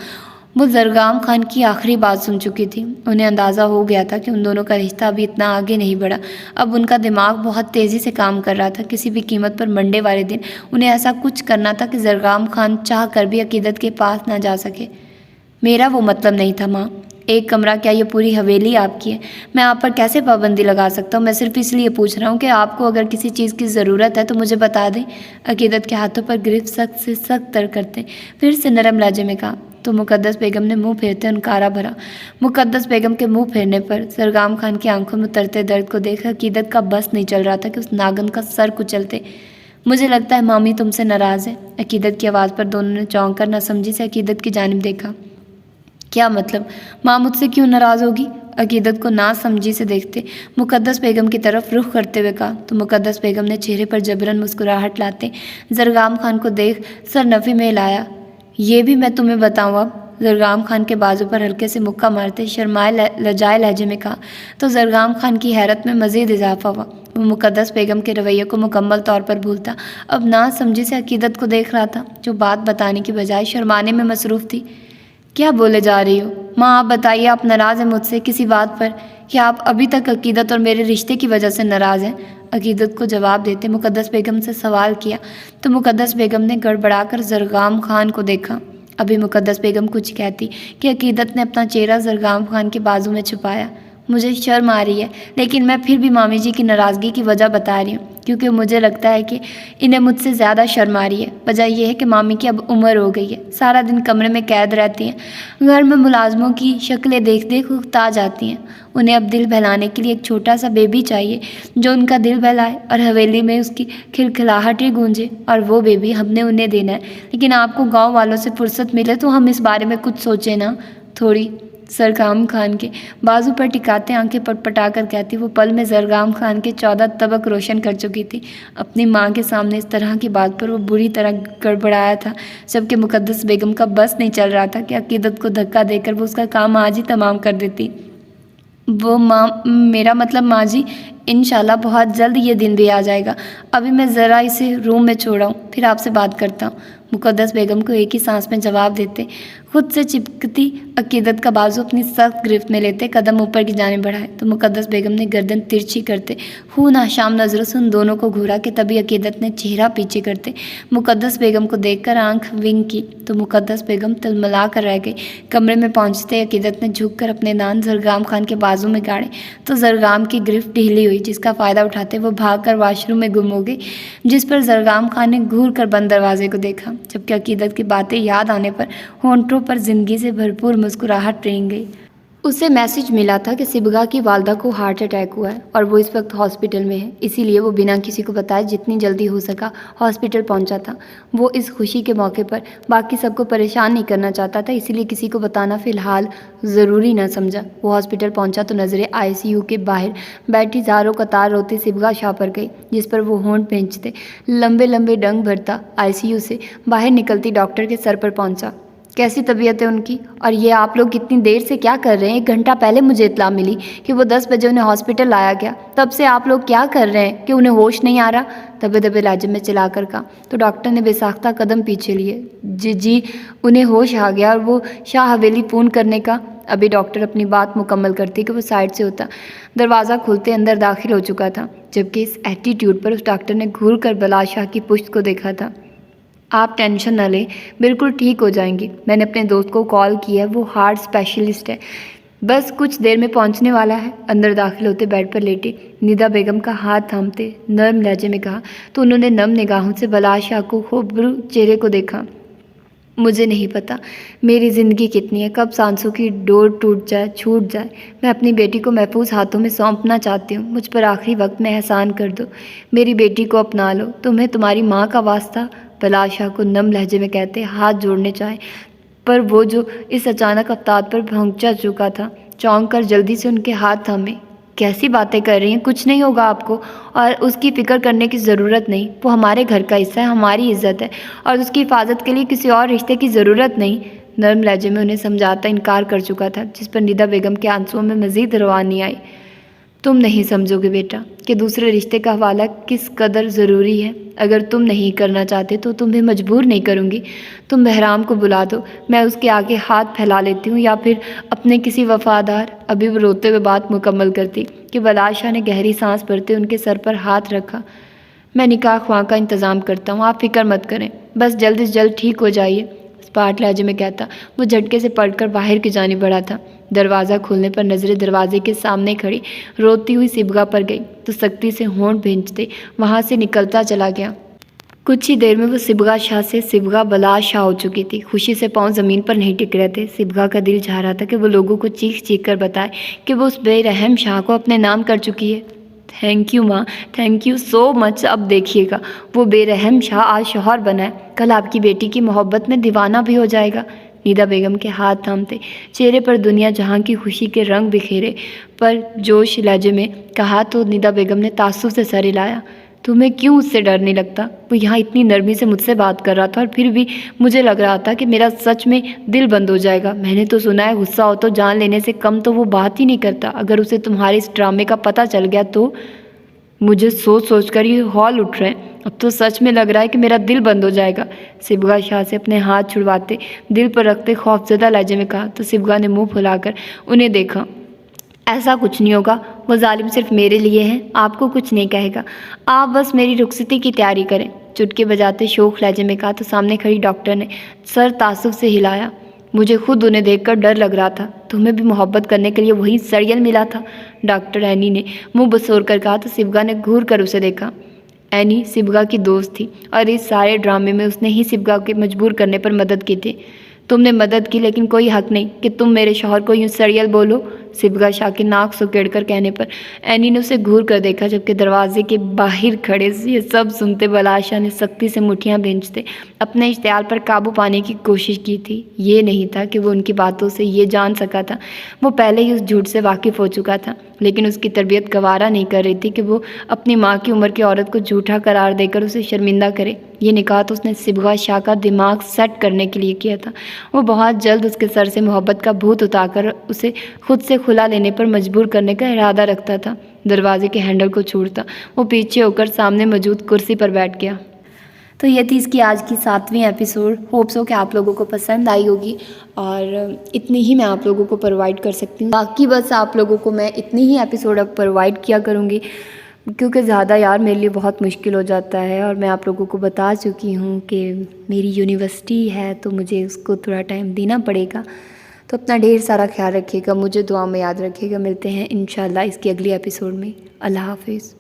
[SPEAKER 1] وہ زرگام خان کی آخری بات سن چکی تھی، انہیں اندازہ ہو گیا تھا کہ ان دونوں کا رشتہ ابھی اتنا آگے نہیں بڑھا۔ اب ان کا دماغ بہت تیزی سے کام کر رہا تھا، کسی بھی قیمت پر منڈے والے دن انہیں ایسا کچھ کرنا تھا کہ زرگام خان چاہ کر بھی عقیدت کے پاس نہ جا سکے۔ میرا وہ مطلب نہیں تھا ماں، ایک کمرہ کیا یہ پوری حویلی آپ کی ہے؟ میں آپ پر کیسے پابندی لگا سکتا ہوں؟ میں صرف اس لیے پوچھ رہا ہوں کہ آپ کو اگر کسی چیز کی ضرورت ہے تو مجھے بتا دیں۔ عقیدت کے ہاتھوں پر گرفت سخت سے سخت تر کرتے پھر سے نرم لہجے میں کہا۔ تو مقدس بیگم نے منہ پھیرتے انکارا بھرا۔ مقدس بیگم کے منہ پھیرنے پر زرگام خان کی آنکھوں میں اترتے درد کو دیکھ عقیدت کا بس نہیں چل رہا تھا کہ اس ناگن کا سر کچلتے۔ مجھے لگتا ہے مامی تم سے ناراض ہے۔ عقیدت کی آواز پر دونوں نے چونک کر ناسمجھی سے عقیدت کی جانب دیکھا۔ کیا مطلب؟ ماں مجھ سے کیوں ناراض ہوگی؟ عقیدت کو ناسمجھی سے دیکھتے مقدس بیگم کی طرف رخ کرتے ہوئے کہا۔ تو مقدس بیگم نے چہرے پر جبراً مسکراہٹ لاتے زرگام خان کو دیکھ سر نفی میں ہلایا۔ یہ بھی میں تمہیں بتاؤں اب؟ زرگام خان کے بازو پر ہلکے سے مکہ مارتے شرمائے لجائے لہجے میں کہا۔ تو زرگام خان کی حیرت میں مزید اضافہ ہوا۔ وہ مقدس بیگم کے رویے کو مکمل طور پر بھولتا اب ناسمجھی سے عقیدت کو دیکھ رہا تھا جو بات بتانے کی بجائے شرمانے میں مصروف تھی۔ کیا بولے جا رہی ہو ماں؟ آپ بتائیے، آپ ناراض ہیں مجھ سے کسی بات پر؟ کیا آپ ابھی تک عقیدت اور میرے رشتے کی وجہ سے ناراض ہیں؟ عقیدت کو جواب دیتے مقدس بیگم سے سوال کیا تو مقدس بیگم نے گڑبڑا کر زرگام خان کو دیکھا۔ ابھی مقدس بیگم کچھ کہتی کہ عقیدت نے اپنا چہرہ زرگام خان کے بازو میں چھپایا۔ مجھے شرم آ رہی ہے لیکن میں پھر بھی مامی جی کی ناراضگی کی وجہ بتا رہی ہوں کیونکہ مجھے لگتا ہے کہ انہیں مجھ سے زیادہ شرم آ رہی ہے۔ وجہ یہ ہے کہ مامی کی اب عمر ہو گئی ہے، سارا دن کمرے میں قید رہتی ہیں، گھر میں ملازموں کی شکلیں دیکھ دیکھ اکتا جاتی ہیں۔ انہیں اب دل بہلانے کے لیے ایک چھوٹا سا بیبی چاہیے جو ان کا دل بہلائے اور حویلی میں اس کی کھلکھلاہٹیں گونجے، اور وہ بیبی ہم نے انہیں دینا ہے۔ لیکن آپ کو گاؤں والوں سے فرصت ملے تو ہم اس بارے میں کچھ سوچیں نا تھوڑی۔ زرگام خان کے بازو پر ٹکاتے آنکھیں پٹ پٹا کر کہتی وہ پل میں زرگام خان کے 14 طبق روشن کر چکی تھی۔ اپنی ماں کے سامنے اس طرح کی بات پر وہ بری طرح گڑبڑایا تھا جبکہ مقدس بیگم کا بس نہیں چل رہا تھا کہ عقیدت کو دھکا دے کر وہ اس کا کام آج ہی تمام کر دیتی۔ وہ ماں، میرا مطلب ماں جی، انشاءاللہ بہت جلد یہ دن بھی آ جائے گا۔ ابھی میں ذرا اسے روم میں چھوڑا ہوں، پھر آپ سے بات کرتا ہوں۔ مقدس بیگم کو ایک ہی سانس میں جواب دیتے خود سے چپکتی عقیدت کا بازو اپنی سخت گرفت میں لیتے قدم اوپر کی جانب بڑھائے تو مقدس بیگم نے گردن ترچھی کرتے خون آشام نظروں سے ان دونوں کو گھورا کہ تبھی عقیدت نے چہرہ پیچھے کرتے مقدس بیگم کو دیکھ کر آنکھ ونک کی تو مقدس بیگم تلملا کر رہ گئی۔ کمرے میں پہنچتے عقیدت نے جھک کر اپنے دان زرگام خان کے بازو میں گاڑے تو زرگام کی گرفت ڈھیلی ہوئی جس کا فائدہ اٹھاتے وہ بھاگ کر واش روم میں گم ہو گئی، جس پر زرگام خان نے گھور کر بند دروازے کو دیکھا جبکہ عقیدت کی باتیں یاد آنے پر ہونٹوں پر زندگی سے بھرپور مسکراہٹ رنگ گئی۔ اسے میسج ملا تھا کہ صبغہ کی والدہ کو ہارٹ اٹیک ہوا ہے اور وہ اس وقت ہاسپٹل میں ہے، اسی لیے وہ بنا کسی کو بتائے جتنی جلدی ہو سکا ہاسپٹل پہنچا تھا۔ وہ اس خوشی کے موقع پر باقی سب کو پریشان نہیں کرنا چاہتا تھا، اسی لیے کسی کو بتانا فی الحال ضروری نہ سمجھا۔ وہ ہاسپٹل پہنچا تو نظریں ICU کے باہر بیٹھی زاروں قطار روتی صبغہ شاہ پر گئی جس پر وہ ہونٹ بھینچتے لمبے لمبے ڈنگ بھرتا ICU سے باہر نکلتی ڈاکٹر کے سر پر پہنچا۔ کیسی طبیعت ہے ان کی؟ اور یہ آپ لوگ اتنی دیر سے کیا کر رہے ہیں؟ 1 گھنٹہ پہلے مجھے اطلاع ملی کہ وہ 10 بجے انہیں ہاسپٹل لایا گیا، تب سے آپ لوگ کیا کر رہے ہیں کہ انہیں ہوش نہیں آ رہا؟ دبے دبے لہجے میں چلا کر کہا تو ڈاکٹر نے بے ساختہ قدم پیچھے لیے۔ جی انہیں ہوش آ گیا اور وہ شاہ حویلی فون کرنے کا۔ ابھی ڈاکٹر اپنی بات مکمل کرتی کہ وہ سائڈ سے ہوتا دروازہ کھولتے اندر داخل ہو چکا تھا جبکہ اس ایٹیٹیوڈ پر اس ڈاکٹر نے گھور کر بلا شاہ کی پشت کو دیکھا تھا۔ آپ ٹینشن نہ لیں، بالکل ٹھیک ہو جائیں گی۔ میں نے اپنے دوست کو کال کیا ہے، وہ ہارٹ اسپیشلسٹ ہے، بس کچھ دیر میں پہنچنے والا ہے۔ اندر داخل ہوتے بیڈ پر لیٹے ندا بیگم کا ہاتھ تھامتے نرم لہجے میں کہا تو انہوں نے نم نگاہوں سے بلا شاہ کو خوبرو چہرے کو دیکھا۔ مجھے نہیں پتا میری زندگی کتنی ہے، کب سانسوں کی ڈور ٹوٹ جائے چھوٹ جائے۔ میں اپنی بیٹی کو محفوظ ہاتھوں میں سونپنا چاہتی ہوں، مجھ پر آخری وقت میں احسان کر دو، میری بیٹی کو اپنا لو، تمہیں تمہاری ماں کا واسطہ۔ بلا شاہ کو نم لہجے میں کہتے ہاتھ جوڑنے چاہے پر وہ جو اس اچانک افتاد پر بھونچا چکا تھا چونک کر جلدی سے ان کے ہاتھ تھامے۔ کیسی باتیں کر رہی ہیں؟ کچھ نہیں ہوگا آپ کو اور اس کی فکر کرنے کی ضرورت نہیں، وہ ہمارے گھر کا حصہ ہے، ہماری عزت ہے اور اس کی حفاظت کے لیے کسی اور رشتے کی ضرورت نہیں۔ نرم لہجے میں انہیں سمجھاتا انکار کر چکا تھا جس پر ندا بیگم کے آنسوؤں میں مزید روانی آئی۔ تم نہیں سمجھو گے بیٹا کہ دوسرے رشتے کا حوالہ کس قدر ضروری ہے، اگر تم نہیں کرنا چاہتے تو تمہیں مجبور نہیں کروں گی۔ تم بہرام کو بلا دو، میں اس کے آگے ہاتھ پھیلا لیتی ہوں، یا پھر اپنے کسی وفادار۔ ابھی وہ روتے ہوئے بات مکمل کرتی کہ بلا شاہ نے گہری سانس بھرتے ان کے سر پر ہاتھ رکھا۔ میں نکاح خواہ کا انتظام کرتا ہوں، آپ فکر مت کریں، بس جلد از جلد ٹھیک ہو جائیے۔ پاٹ لہجے میں کہتا۔ وہ جھٹکے سے پلٹ کر باہر کی جانب بڑھا تھا۔ دروازہ کھولنے پر نظریں دروازے کے سامنے کھڑی روتی ہوئی صبغہ پر گئی تو سختی سے ہونٹ بھینچتے وہاں سے نکلتا چلا گیا۔ کچھ ہی دیر میں وہ صبغہ شاہ سے صبغہ بلا شاہ ہو چکی تھی۔ خوشی سے پاؤں زمین پر نہیں ٹک رہے تھے۔ صبغہ کا دل چاہ رہا تھا کہ وہ لوگوں کو چیخ چیخ کر بتائے کہ وہ اس بے رحم شاہ کو اپنے نام کر چکی ہے۔ تھینک یو ماں، تھینک یو سو مچ۔ اب دیکھیے گا وہ بے رحم شاہ آج شوہر بنا ہے، کل آپ کی بیٹی کی محبت میں دیوانہ بھی ہو جائے گا۔ ندا بیگم کے ہاتھ تھامتے چہرے پر دنیا جہاں کی خوشی کے رنگ بکھیرے پر جوش لہجے میں کہا تو ندا بیگم نے تعصب سے سر ہلایا۔ تمہیں کیوں اس سے ڈر نہیں لگتا؟ وہ یہاں اتنی نرمی سے مجھ سے بات کر رہا تھا اور پھر بھی مجھے لگ رہا تھا کہ میرا سچ میں دل بند ہو جائے گا۔ میں نے تو سنا ہے غصہ ہو تو جان لینے سے کم تو وہ بات ہی نہیں کرتا۔ اگر اسے تمہارے اس ڈرامے کا پتہ چل گیا تو مجھے سوچ سوچ کر یہ ہول اٹھ رہے ہیں۔ اب تو سچ میں لگ رہا ہے کہ میرا دل بند ہو جائے گا۔ صبغہ شاہ سے اپنے ہاتھ چھڑواتے دل پر رکھتے خوفزدہ لہجے میں کہا تو صبغہ نے منہ پھلا کر انہیں دیکھا۔ ایسا کچھ نہیں ہوگا، وہ ظالم صرف میرے لیے ہے، آپ کو کچھ نہیں کہے گا، آپ بس میری رخصتی کی تیاری کریں۔ چٹکے بجاتے شوخ لہجے میں کہا تو سامنے کھڑی ڈاکٹر نے سر تعصب سے ہلایا۔ مجھے خود انہیں دیکھ کر ڈر لگ رہا تھا، تمہیں بھی محبت کرنے کے لیے وہی سڑیل ملا تھا؟ ڈاکٹر اینی نے منہ بسور کر کہا تو صبغہ نے گھور کر اسے دیکھا۔ اینی صبغہ کی دوست تھی اور اس سارے ڈرامے میں اس نے ہی صبغہ کے مجبور کرنے پر مدد کی تھی۔ تم نے مدد کی لیکن کوئی حق نہیں کہ تم میرے شوہر کو یوں سڑیل بولو۔ صبغہ شاہ کے ناک سکیڑ کر کہنے پر اینی نے اسے گھور کر دیکھا، جبکہ دروازے کے باہر کھڑے یہ سب سنتے بلاشا نے سختی سے مٹھیاں بھینچتے اپنے اشتعال پر قابو پانے کی کوشش کی تھی۔ یہ نہیں تھا کہ وہ ان کی باتوں سے یہ جان سکا تھا، وہ پہلے ہی اس جھوٹ سے واقف ہو چکا تھا، لیکن اس کی تربیت گوارا نہیں کر رہی تھی کہ وہ اپنی ماں کی عمر کی عورت کو جھوٹا قرار دے کر اسے شرمندہ کرے۔ یہ نکاح تو اس نے صبغہ شاہ کا دماغ سیٹ کرنے کے لیے کیا تھا۔ وہ بہت جلد اس کے سر سے محبت کا بھوت اتار کر اسے خود سے کھلا لینے پر مجبور کرنے کا ارادہ رکھتا تھا۔ دروازے کے ہینڈل کو چھوڑتا وہ پیچھے ہو کر سامنے موجود کرسی پر بیٹھ گیا۔ تو یہ تھی اس کی آج کی 7ویں ایپیسوڈ۔ ہوپ سو کہ آپ لوگوں کو پسند آئی ہوگی، اور اتنی ہی میں آپ لوگوں کو پرووائڈ کر سکتی ہوں۔ باقی بس آپ لوگوں کو میں اتنی ہی ایپیسوڈ اب پرووائڈ کیا کروں گی، کیونکہ زیادہ یار میرے لیے بہت مشکل ہو جاتا ہے، اور میں آپ لوگوں کو بتا چکی ہوں کہ میری یونیورسٹی ہے تو مجھے اس کو تھوڑا ٹائم دینا پڑے گا۔ تو اپنا ڈھیر سارا خیال رکھیے گا، مجھے دعا میں یاد رکھیے گا۔ ملتے ہیں انشاءاللہ اس کی اگلی ایپیسوڈ میں۔ اللہ حافظ۔